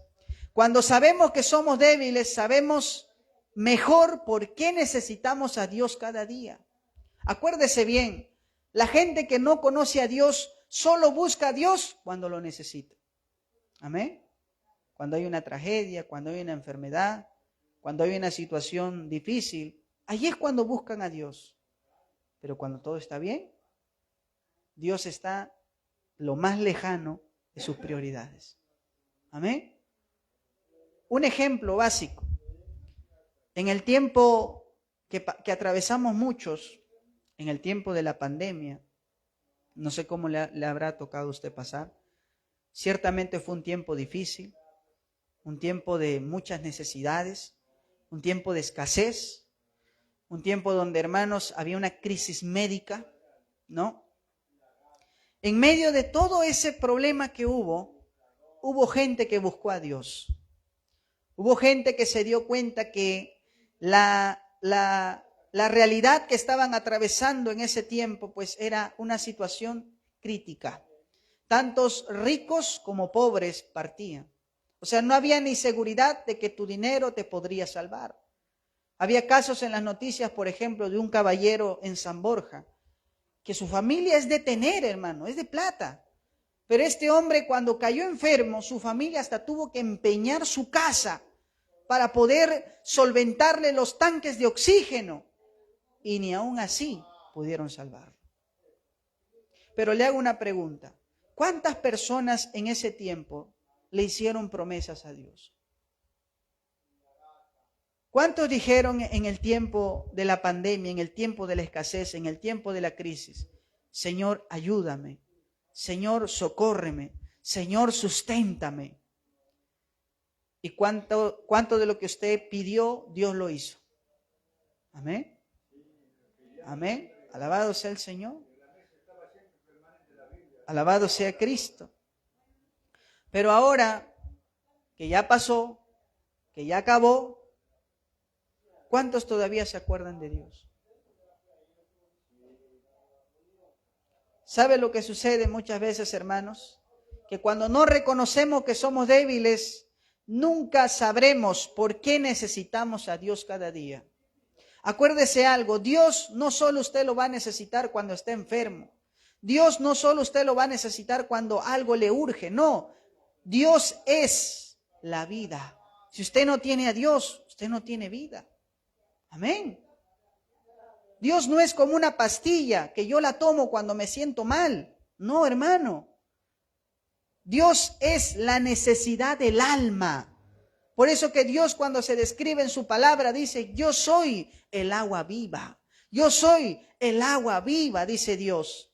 [SPEAKER 1] Cuando sabemos que somos débiles, sabemos mejor por qué necesitamos a Dios cada día. Acuérdese bien, la gente que no conoce a Dios solo busca a Dios cuando lo necesita. Amén. Cuando hay una tragedia, cuando hay una enfermedad, cuando hay una situación difícil, ahí es cuando buscan a Dios. Pero cuando todo está bien, Dios está lo más lejano de sus prioridades. Amén. Un ejemplo básico. En el tiempo que atravesamos muchos, en el tiempo de la pandemia, no sé cómo le habrá tocado a usted pasar. Ciertamente fue un tiempo difícil, un tiempo de muchas necesidades, un tiempo de escasez, un tiempo donde, hermanos, había una crisis médica, ¿no? En medio de todo ese problema que hubo gente que buscó a Dios. Hubo gente que se dio cuenta que la realidad que estaban atravesando en ese tiempo, pues era una situación crítica. Tantos ricos como pobres partían. O sea, no había ni seguridad de que tu dinero te podría salvar. Había casos en las noticias, por ejemplo, de un caballero en San Borja, que su familia es de tener, hermano, es de plata. Pero este hombre, cuando cayó enfermo, su familia hasta tuvo que empeñar su casa para poder solventarle los tanques de oxígeno. Y ni aún así pudieron salvarlo. Pero le hago una pregunta. ¿Cuántas personas en ese tiempo le hicieron promesas a Dios? ¿Cuántos dijeron en el tiempo de la pandemia, en el tiempo de la escasez, en el tiempo de la crisis: Señor, ayúdame, Señor, socórreme, Señor, susténtame? ¿Y cuánto de lo que usted pidió, Dios lo hizo? Amén. Amén. Alabado sea el Señor. Alabado sea Cristo. Pero ahora que ya pasó, que ya acabó, ¿cuántos todavía se acuerdan de Dios? ¿Sabe lo que sucede muchas veces, hermanos? Que cuando no reconocemos que somos débiles, nunca sabremos por qué necesitamos a Dios cada día. Acuérdese algo, Dios no solo usted lo va a necesitar cuando esté enfermo. Dios no solo usted lo va a necesitar cuando algo le urge, no. Dios es la vida. Si usted no tiene a Dios, usted no tiene vida. Amén. Dios no es como una pastilla que yo la tomo cuando me siento mal. No, hermano. Dios es la necesidad del alma. Por eso que Dios, cuando se describe en su palabra, dice: yo soy el agua viva. Yo soy el agua viva, dice Dios.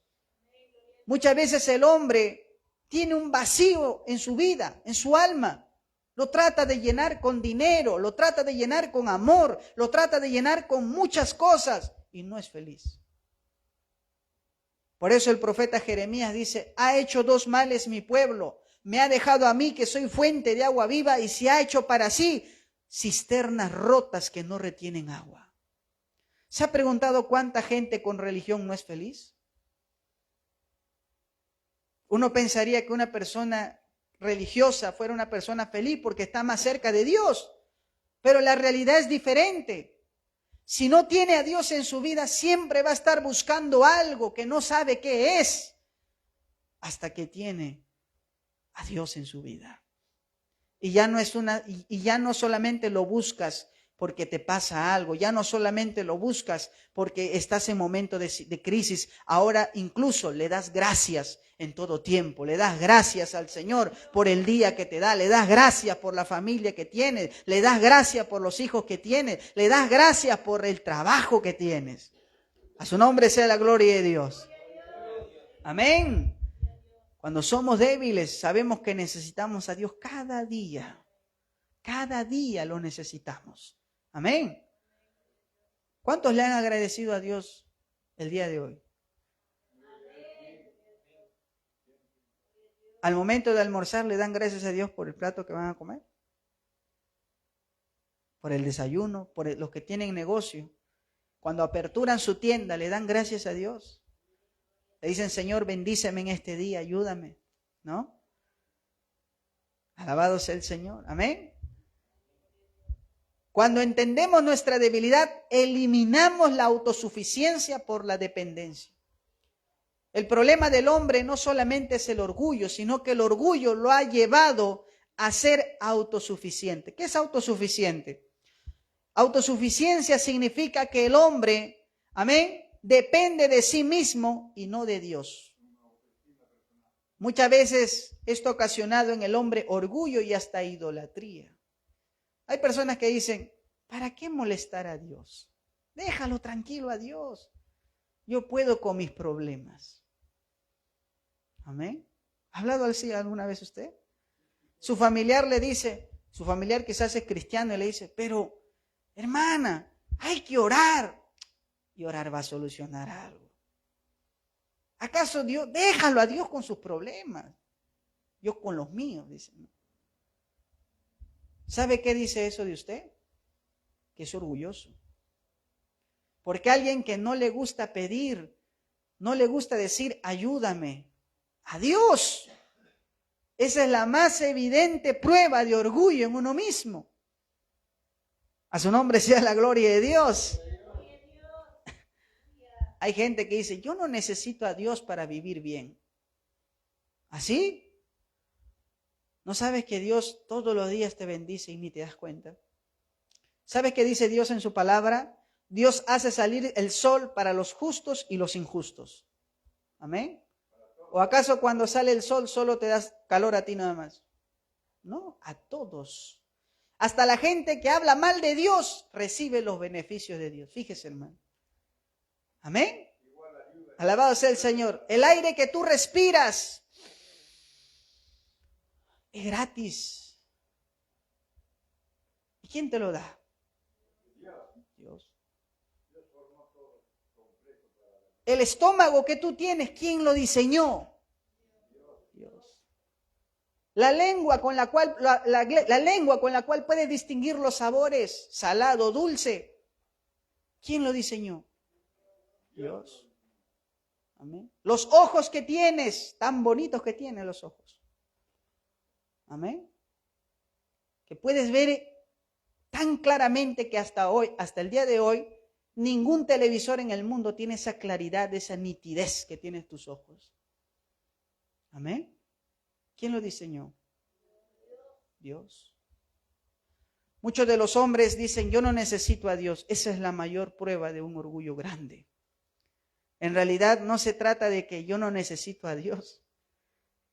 [SPEAKER 1] Muchas veces el hombre tiene un vacío en su vida, en su alma. Lo trata de llenar con dinero, lo trata de llenar con amor, lo trata de llenar con muchas cosas y no es feliz. Por eso el profeta Jeremías dice: ha hecho dos males mi pueblo. Me ha dejado a mí, que soy fuente de agua viva, y se ha hecho para sí cisternas rotas que no retienen agua. ¿Se ha preguntado cuánta gente con religión no es feliz? Uno pensaría que una persona religiosa fuera una persona feliz porque está más cerca de Dios, pero la realidad es diferente. Si no tiene a Dios en su vida, siempre va a estar buscando algo que no sabe qué es, hasta que tiene a Dios en su vida. Y ya no solamente lo buscas porque te pasa algo, ya no solamente lo buscas porque estás en momento de crisis, ahora incluso le das gracias en todo tiempo, le das gracias al Señor por el día que te da, le das gracias por la familia que tienes, le das gracias por los hijos que tienes, le das gracias por el trabajo que tienes. A su nombre sea la gloria de Dios. Amén. Cuando somos débiles, sabemos que necesitamos a Dios cada día. Cada día lo necesitamos. Amén. ¿Cuántos le han agradecido a Dios el día de hoy? Al momento de almorzar, ¿le dan gracias a Dios por el plato que van a comer? Por el desayuno, por los que tienen negocio. Cuando aperturan su tienda, ¿le dan gracias a Dios? Le dicen: Señor, bendíceme en este día, ayúdame, ¿no? Alabado sea el Señor. Amén. Cuando entendemos nuestra debilidad, eliminamos la autosuficiencia por la dependencia. El problema del hombre no solamente es el orgullo, sino que el orgullo lo ha llevado a ser autosuficiente. ¿Qué es autosuficiente? Autosuficiencia significa que el hombre, amén, depende de sí mismo y no de Dios. Muchas veces esto ha ocasionado en el hombre orgullo y hasta idolatría. Hay personas que dicen: ¿para qué molestar a Dios? Déjalo tranquilo a Dios. Yo puedo con mis problemas. Amén. ¿Ha hablado así alguna vez usted? Su familiar le dice, su familiar quizás es cristiano y le dice: pero hermana, hay que orar. Y orar va a solucionar algo. ¿Acaso Dios? Déjalo a Dios con sus problemas. Yo con los míos, dice. ¿Sabe qué dice eso de usted? Que es orgulloso. Porque alguien que no le gusta pedir, no le gusta decir ayúdame a Dios, esa es la más evidente prueba de orgullo en uno mismo. A su nombre sea la gloria de Dios. Hay gente que dice: yo no necesito a Dios para vivir bien. ¿Así? ¿No sabes que Dios todos los días te bendice y ni te das cuenta? ¿Sabes qué dice Dios en su palabra? Dios hace salir el sol para los justos y los injustos. ¿Amén? ¿O acaso cuando sale el sol solo te das calor a ti nada más? No, a todos. Hasta la gente que habla mal de Dios recibe los beneficios de Dios. Fíjese, hermano. ¿Amén? Alabado sea el Señor. El aire que tú respiras es gratis. ¿Y quién te lo da? Dios. El estómago que tú tienes, ¿quién lo diseñó? Dios. La lengua con la cual, la lengua con la cual puedes distinguir los sabores, salado, dulce, ¿quién lo diseñó? Dios. Amén. Los ojos que tienes, tan bonitos que tienen los ojos. Amén. Que puedes ver tan claramente que hasta hoy, hasta el día de hoy, ningún televisor en el mundo tiene esa claridad, esa nitidez que tienen tus ojos. Amén. ¿Quién lo diseñó? Dios. Muchos de los hombres dicen, yo no necesito a Dios. Esa es la mayor prueba de un orgullo grande. En realidad no se trata de que yo no necesito a Dios,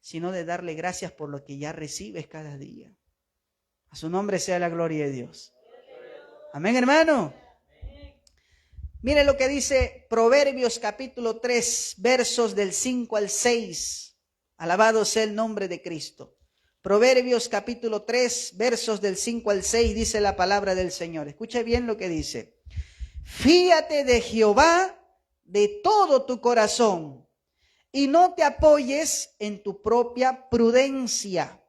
[SPEAKER 1] sino de darle gracias por lo que ya recibes cada día. A su nombre sea la gloria de Dios. Amén, hermano. Mire lo que dice Proverbios capítulo 3, versos del 5 al 6. Alabado sea el nombre de Cristo. Proverbios capítulo 3, versos del 5 al 6, dice la palabra del Señor. Escuche bien lo que dice. Fíate de Jehová de todo tu corazón y no te apoyes en tu propia prudencia.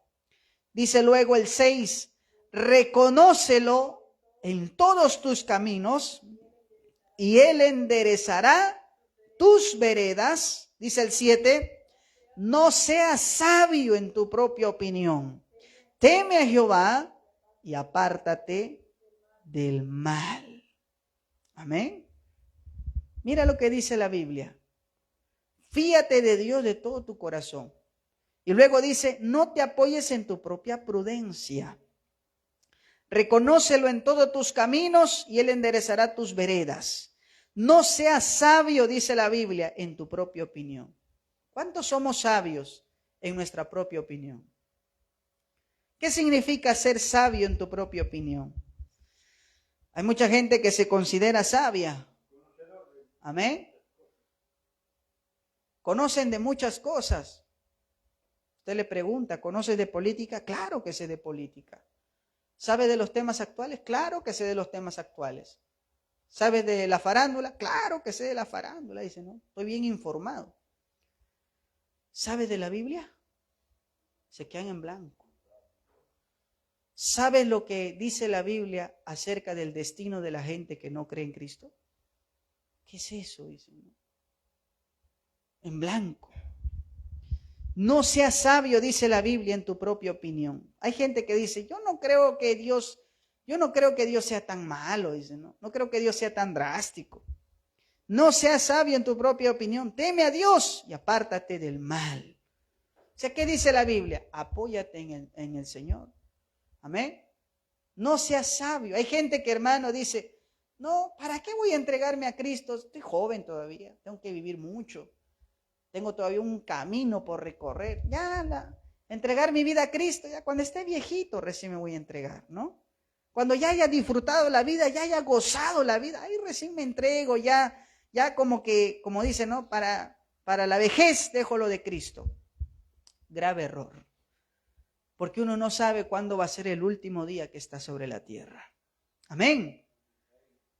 [SPEAKER 1] Dice luego el 6, reconócelo en todos tus caminos y él enderezará tus veredas. Dice el 7, no seas sabio en tu propia opinión. Teme a Jehová y apártate del mal. Amén. Mira lo que dice la Biblia. Fíate de Dios de todo tu corazón. Y luego dice, no te apoyes en tu propia prudencia. Reconócelo en todos tus caminos y él enderezará tus veredas. No seas sabio, dice la Biblia, en tu propia opinión. ¿Cuántos somos sabios en nuestra propia opinión? ¿Qué significa ser sabio en tu propia opinión? Hay mucha gente que se considera sabia. Amén. Conocen de muchas cosas. Usted le pregunta, ¿conoces de política? Claro que sé de política. ¿Sabe de los temas actuales? Claro que sé de los temas actuales. ¿Sabe de la farándula? Claro que sé de la farándula. Dice, no, estoy bien informado. ¿Sabe de la Biblia? Se quedan en blanco. ¿Sabe lo que dice la Biblia acerca del destino de la gente que no cree en Cristo? ¿Qué es eso? Dicen. En blanco. No seas sabio, dice la Biblia, en tu propia opinión. Hay gente que dice, yo no creo que Dios sea tan malo, dice, no creo que Dios sea tan drástico. No seas sabio en tu propia opinión, teme a Dios y apártate del mal. O sea, ¿qué dice la Biblia? Apóyate en el Señor. Amén. No seas sabio. Hay gente que, hermano, dice, no, ¿para qué voy a entregarme a Cristo? Estoy joven todavía, tengo que vivir mucho. Tengo todavía un camino por recorrer. Entregar mi vida a Cristo, ya cuando esté viejito recién me voy a entregar, ¿no? Cuando ya haya disfrutado la vida, ya haya gozado la vida, ahí recién me entrego, ya como dice, ¿no? Para la vejez dejo lo de Cristo. Grave error. Porque uno no sabe cuándo va a ser el último día que está sobre la tierra. Amén.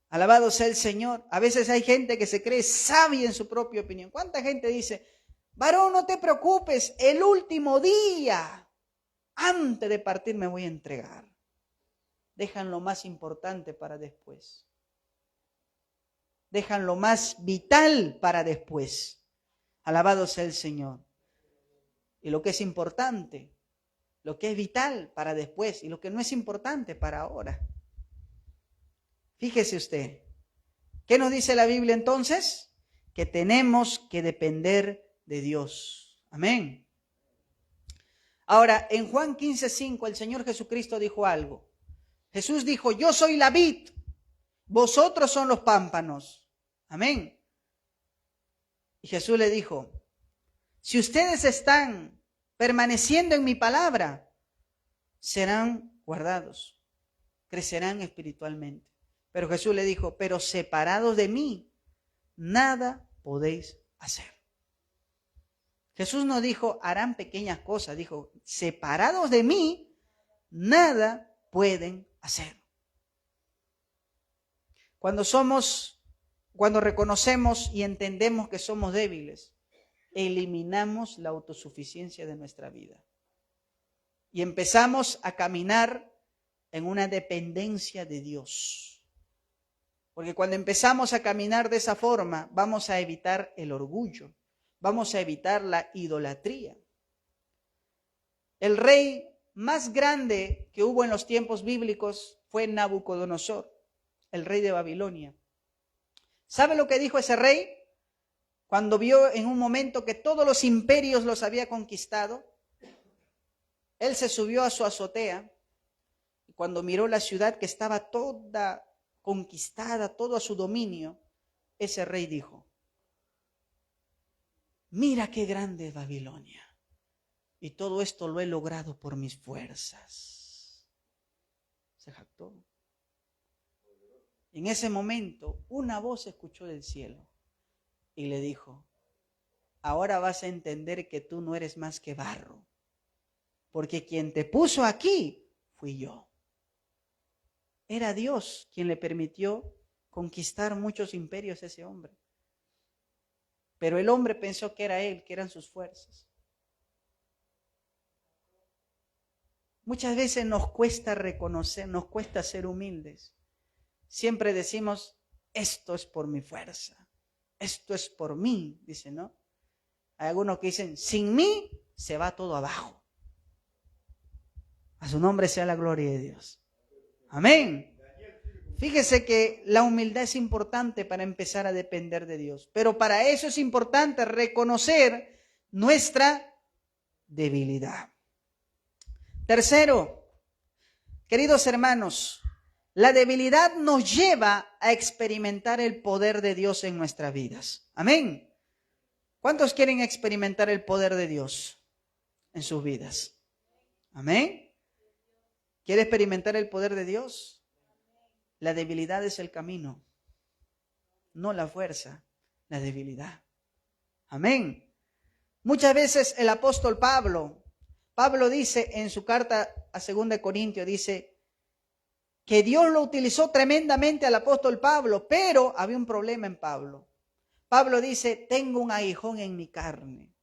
[SPEAKER 1] Alabado sea el Señor. A veces hay gente que se cree sabia en su propia opinión. ¿Cuánta gente dice, varón, no te preocupes, el último día, antes de partir me voy a entregar? Dejan lo más importante para después. Dejan lo más vital para después. Alabado sea el Señor. Y lo que es importante, lo que es vital para después y lo que no es importante para ahora. Fíjese usted, ¿qué nos dice la Biblia entonces? Que tenemos que depender de Dios. Amén. Ahora, en Juan 15:5 el Señor Jesucristo dijo algo. Jesús dijo, yo soy la vid, vosotros son los pámpanos. Amén. Y Jesús le dijo, si ustedes están permaneciendo en mi palabra, serán guardados, crecerán espiritualmente. Pero Jesús le dijo, pero separados de mí, nada podéis hacer. Jesús no dijo, harán pequeñas cosas, dijo, separados de mí, nada pueden hacer. Cuando reconocemos y entendemos que somos débiles, eliminamos la autosuficiencia de nuestra vida. Y empezamos a caminar en una dependencia de Dios. Porque cuando empezamos a caminar de esa forma, vamos a evitar el orgullo, vamos a evitar la idolatría. El rey más grande que hubo en los tiempos bíblicos fue Nabucodonosor, el rey de Babilonia. ¿Sabe lo que dijo ese rey? Cuando vio en un momento que todos los imperios los había conquistado, él se subió a su azotea y cuando miró la ciudad que estaba toda conquistada, todo a su dominio, ese rey dijo, mira qué grande es Babilonia y todo esto lo he logrado por mis fuerzas. Se jactó. En ese momento una voz se escuchó del cielo y le dijo, ahora vas a entender que tú no eres más que barro, porque quien te puso aquí fui yo. Era Dios quien le permitió conquistar muchos imperios a ese hombre. Pero el hombre pensó que era él, que eran sus fuerzas. Muchas veces nos cuesta reconocer, nos cuesta ser humildes. Siempre decimos, esto es por mi fuerza, esto es por mí, dice, ¿no? Hay algunos que dicen, sin mí se va todo abajo. A su nombre sea la gloria de Dios. Amén. Fíjese que la humildad es importante para empezar a depender de Dios, pero para eso es importante reconocer nuestra debilidad. Tercero, queridos hermanos, la debilidad nos lleva a experimentar el poder de Dios en nuestras vidas. Amén. ¿Cuántos quieren experimentar el poder de Dios en sus vidas? Amén. ¿Quiere experimentar el poder de Dios? La debilidad es el camino, no la fuerza, la debilidad. Amén. Muchas veces el apóstol Pablo dice en su carta a 2 Corintios, dice que Dios lo utilizó tremendamente al apóstol Pablo, pero había un problema en Pablo. Pablo dice, tengo un aguijón en mi carne,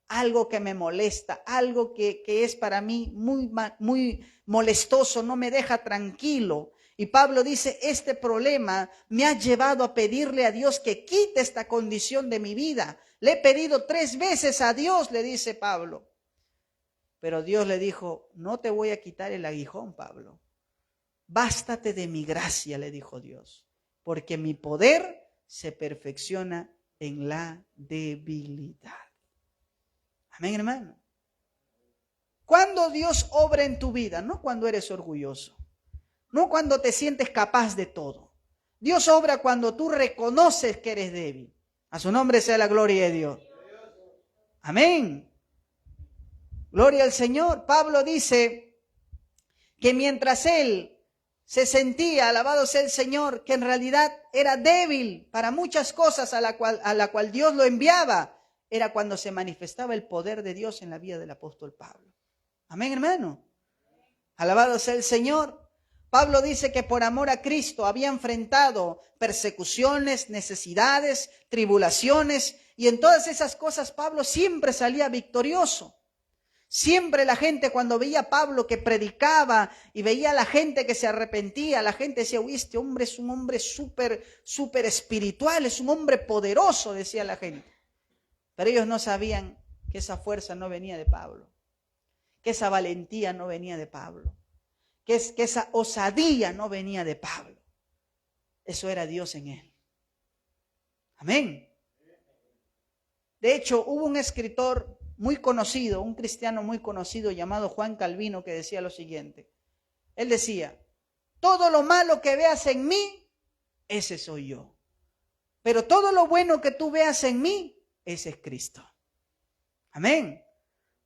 [SPEAKER 1] algo que me molesta, algo que es para mí muy molestoso, no me deja tranquilo. Y Pablo dice, este problema me ha llevado a pedirle a Dios que quite esta condición de mi vida. Le he pedido 3 veces a Dios, le dice Pablo. Pero Dios le dijo, no te voy a quitar el aguijón, Pablo. Bástate de mi gracia, le dijo Dios, porque mi poder se perfecciona en la debilidad. Amén, hermano. Cuando Dios obra en tu vida, no cuando eres orgulloso, no cuando te sientes capaz de todo. Dios obra cuando tú reconoces que eres débil. A su nombre sea la gloria de Dios. Amén. Gloria al Señor. Pablo dice que mientras él se sentía, alabado sea el Señor, que en realidad era débil para muchas cosas a la cual Dios lo enviaba, era cuando se manifestaba el poder de Dios en la vida del apóstol Pablo. Amén, hermano. Alabado sea el Señor. Pablo dice que por amor a Cristo había enfrentado persecuciones, necesidades, tribulaciones, y en todas esas cosas Pablo siempre salía victorioso. Siempre la gente cuando veía a Pablo que predicaba y veía a la gente que se arrepentía, la gente decía, uy, este hombre es un hombre súper espiritual, es un hombre poderoso, decía la gente. Pero ellos no sabían que esa fuerza no venía de Pablo, que esa valentía no venía de Pablo, que esa osadía no venía de Pablo. Eso era Dios en él. Amén. De hecho, hubo un escritor muy conocido, un cristiano muy conocido llamado Juan Calvino, que decía lo siguiente. Él decía, Todo lo malo que veas en mí, ese soy yo. Pero todo lo bueno que tú veas en mí, ese es Cristo. Amén.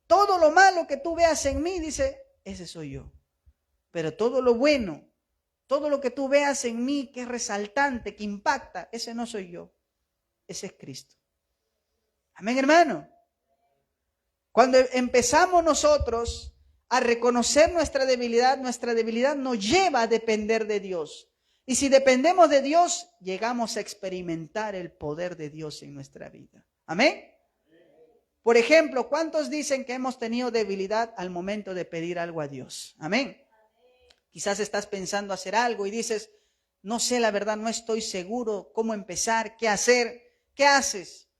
[SPEAKER 1] Todo lo malo que tú veas en mí, dice, ese soy yo. Pero todo lo bueno, todo lo que tú veas en mí que es resaltante, que impacta, ese no soy yo. Ese es Cristo. Amén, hermano. Cuando empezamos nosotros a reconocer nuestra debilidad nos lleva a depender de Dios. Y si dependemos de Dios, llegamos a experimentar el poder de Dios en nuestra vida. Amén. Por ejemplo, ¿cuántos dicen que hemos tenido debilidad al momento de pedir algo a Dios? Amén. Quizás estás pensando hacer algo y dices, no sé, la verdad, no estoy seguro cómo empezar, qué hacer. ¿Qué haces?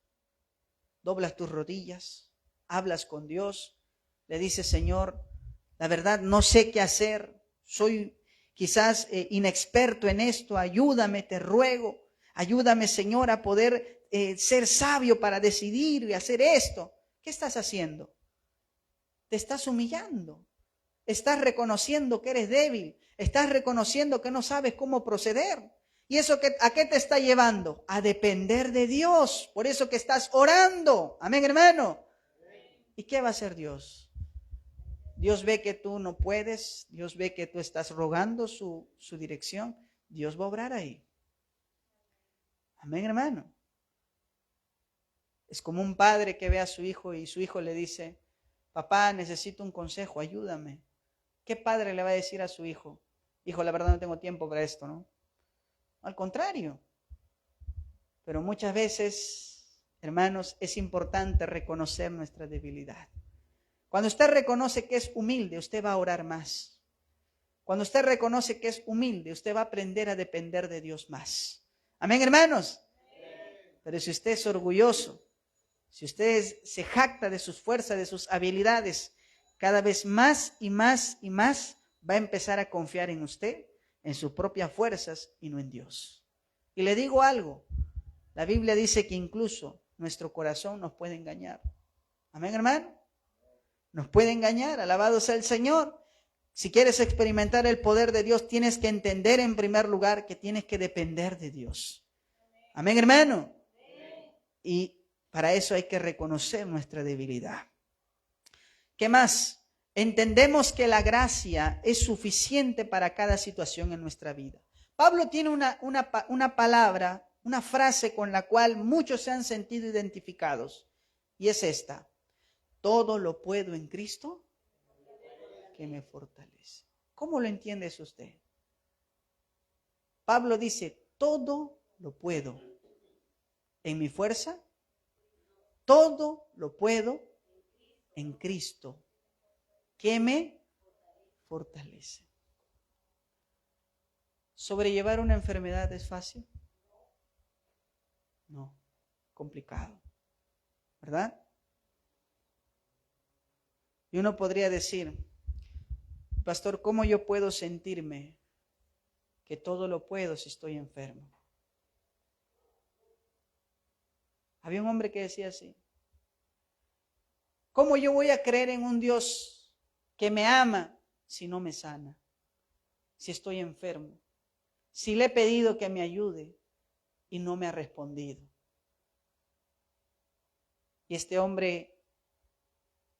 [SPEAKER 1] Doblas tus rodillas, hablas con Dios, le dices, Señor, la verdad, no sé qué hacer, soy quizás inexperto en esto, ayúdame, te ruego, ayúdame, Señor, a poder ser sabio para decidir y hacer esto. ¿Qué estás haciendo? Te estás humillando, estás reconociendo que eres débil, estás reconociendo que no sabes cómo proceder. ¿Y eso a qué te está llevando? A depender de Dios. Por eso que estás orando. Amén, hermano. ¿Y qué va a hacer Dios? Dios ve que tú no puedes. Dios ve que tú estás rogando su dirección. Dios va a obrar ahí. Amén, hermano. Es como un padre que ve a su hijo y su hijo le dice, papá, necesito un consejo, ayúdame. ¿Qué padre le va a decir a su hijo? Hijo, la verdad no tengo tiempo para esto, ¿no? Al contrario. Pero muchas veces, hermanos, es importante reconocer nuestra debilidad. Cuando usted reconoce que es humilde, usted va a orar más. Cuando usted reconoce que es humilde, usted va a aprender a depender de Dios más. Amén, hermanos. Pero si usted es orgulloso, si usted se jacta de sus fuerzas, de sus habilidades, cada vez más y más y más va a empezar a confiar en usted, en sus propias fuerzas y no en Dios. Y le digo algo, la Biblia dice que incluso nuestro corazón nos puede engañar. Amén, hermano. Nos puede engañar, alabado sea el Señor. Si quieres experimentar el poder de Dios, tienes que entender en primer lugar que tienes que depender de Dios. Amén, hermano. Y para eso hay que reconocer nuestra debilidad. ¿Qué más? Entendemos que la gracia es suficiente para cada situación en nuestra vida. Pablo tiene una palabra, una frase con la cual muchos se han sentido identificados. Y es esta. Todo lo puedo en Cristo que me fortalece. ¿Cómo lo entiende eso usted? Pablo dice, todo lo puedo en mi fuerza. Todo lo puedo en Cristo que me fortalece. ¿Sobrellevar una enfermedad es fácil? No, complicado, ¿verdad? Y uno podría decir, pastor, ¿cómo yo puedo sentirme que todo lo puedo si estoy enfermo? Había un hombre que decía así, ¿cómo yo voy a creer en un Dios que me ama si no me sana? Si estoy enfermo, si le he pedido que me ayude y no me ha respondido. Y este hombre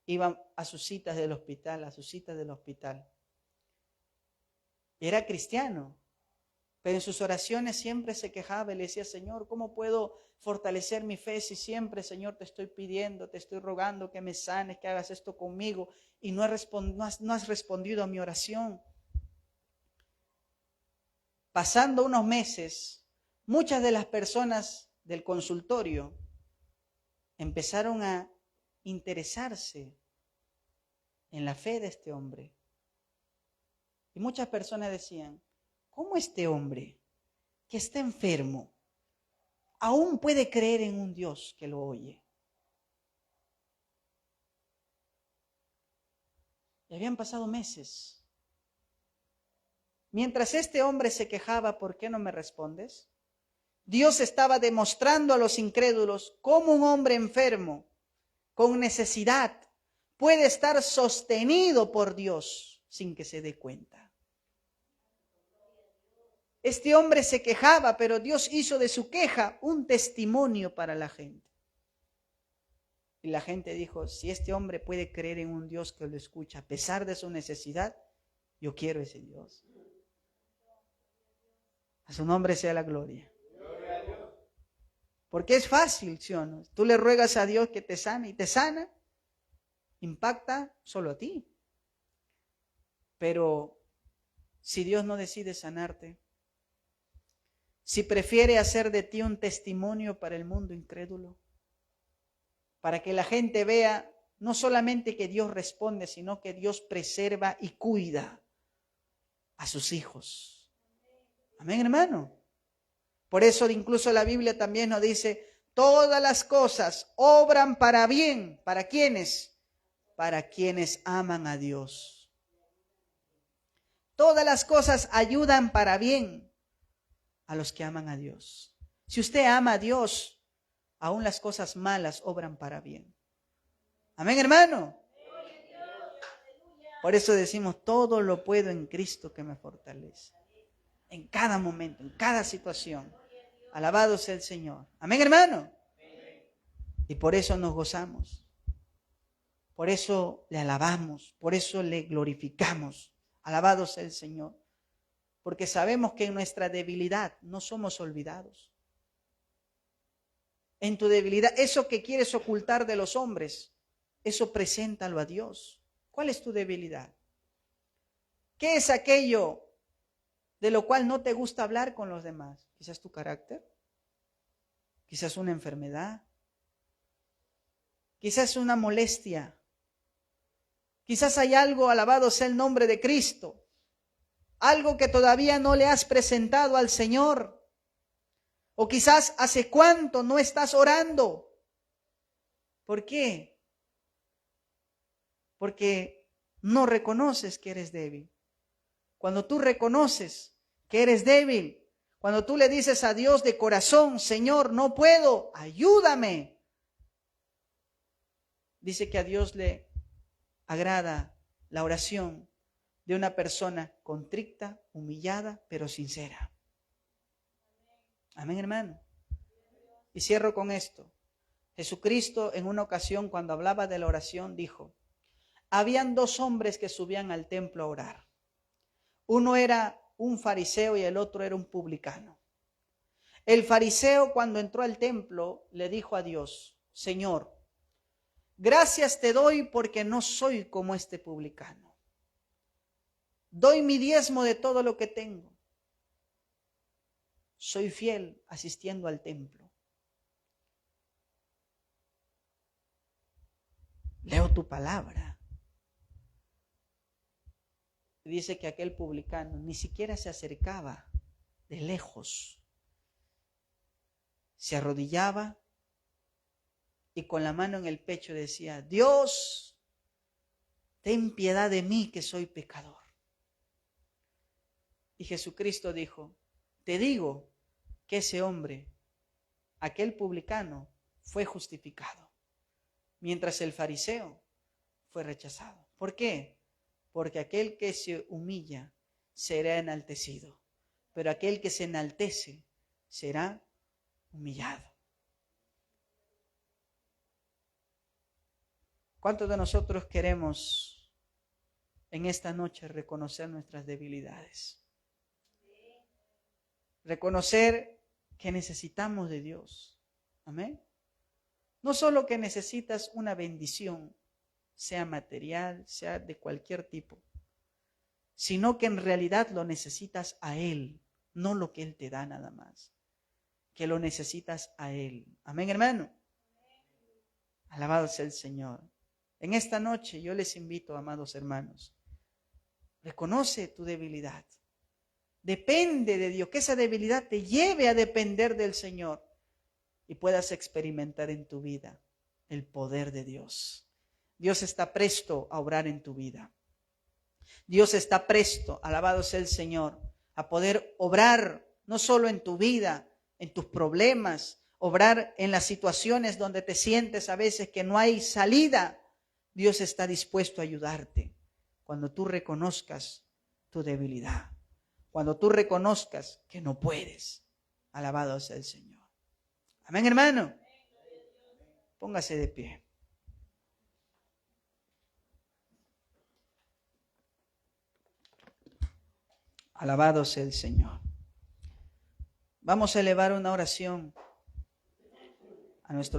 [SPEAKER 1] iba a sus citas del hospital, Era cristiano, pero en sus oraciones siempre se quejaba y le decía, Señor, ¿cómo puedo fortalecer mi fe si siempre, Señor, te estoy pidiendo, te estoy rogando que me sanes, que hagas esto conmigo y no has respondido a mi oración? Pasando unos meses, muchas de las personas del consultorio empezaron a interesarse en la fe de este hombre. Y muchas personas decían, ¿cómo este hombre que está enfermo aún puede creer en un Dios que lo oye? Y habían pasado meses. Mientras este hombre se quejaba, ¿por qué no me respondes? Dios estaba demostrando a los incrédulos cómo un hombre enfermo, con necesidad, puede estar sostenido por Dios sin que se dé cuenta. Este hombre se quejaba, pero Dios hizo de su queja un testimonio para la gente. Y la gente dijo, si este hombre puede creer en un Dios que lo escucha a pesar de su necesidad, yo quiero ese Dios. A su nombre sea la gloria. Porque es fácil, ¿sí o no? Tú le ruegas a Dios que te sane y te sana, impacta solo a ti. Pero si Dios no decide sanarte, si prefiere hacer de ti un testimonio para el mundo incrédulo, para que la gente vea no solamente que Dios responde, sino que Dios preserva y cuida a sus hijos. Amén, hermano. Por eso incluso la Biblia también nos dice, todas las cosas obran para bien. ¿Para quiénes? Para quienes aman a Dios. Todas las cosas ayudan para bien a los que aman a Dios. Si usted ama a Dios, aún las cosas malas obran para bien. Amén, hermano. Por eso decimos, todo lo puedo en Cristo que me fortalece. En cada momento, en cada situación. Alabado sea el Señor. Amén, hermano. Y por eso nos gozamos. Por eso le alabamos. Por eso le glorificamos. Alabado sea el Señor. Porque sabemos que en nuestra debilidad no somos olvidados. En tu debilidad, eso que quieres ocultar de los hombres, eso preséntalo a Dios. ¿Cuál es tu debilidad? ¿Qué es aquello de lo cual no te gusta hablar con los demás? Quizás tu carácter, quizás una enfermedad, quizás una molestia, quizás hay algo, alabado sea el nombre de Cristo, algo que todavía no le has presentado al Señor. O quizás hace cuánto no estás orando. ¿Por qué? Porque no reconoces que eres débil. Cuando tú reconoces que eres débil, cuando tú le dices a Dios de corazón, Señor, no puedo, ayúdame. Dice que a Dios le agrada la oración de una persona contrita, humillada, pero sincera. Amén, hermano. Y cierro con esto. Jesucristo en una ocasión cuando hablaba de la oración dijo, habían dos hombres que subían al templo a orar. Uno era un fariseo y el otro era un publicano. El fariseo cuando entró al templo le dijo a Dios, Señor, gracias te doy porque no soy como este publicano. Doy mi diezmo de todo lo que tengo. Soy fiel asistiendo al templo. Leo tu palabra. Dice que aquel publicano ni siquiera se acercaba de lejos. Se arrodillaba y con la mano en el pecho decía, Dios, ten piedad de mí que soy pecador. Y Jesucristo dijo, te digo que ese hombre, aquel publicano, fue justificado, mientras el fariseo fue rechazado. ¿Por qué? Porque aquel que se humilla será enaltecido, pero aquel que se enaltece será humillado. ¿Cuántos de nosotros queremos en esta noche reconocer nuestras debilidades? Reconocer que necesitamos de Dios. Amén. No solo que necesitas una bendición, sea material, sea de cualquier tipo, sino que en realidad lo necesitas a Él, no lo que Él te da nada más, que lo necesitas a Él. Amén, hermano. Alabado sea el Señor. En esta noche yo les invito, amados hermanos, reconoce tu debilidad. Depende de Dios, que esa debilidad te lleve a depender del Señor y puedas experimentar en tu vida el poder de Dios. Dios está presto a obrar en tu vida. Dios está presto, alabado sea el Señor, a poder obrar no solo en tu vida, en tus problemas, obrar en las situaciones donde te sientes a veces que no hay salida. Dios está dispuesto a ayudarte cuando tú reconozcas tu debilidad. cuando tú reconozcas que no puedes. Alabado sea el Señor. Amén, hermano. Póngase de pie. Alabado sea el Señor. Vamos a elevar una oración a nuestro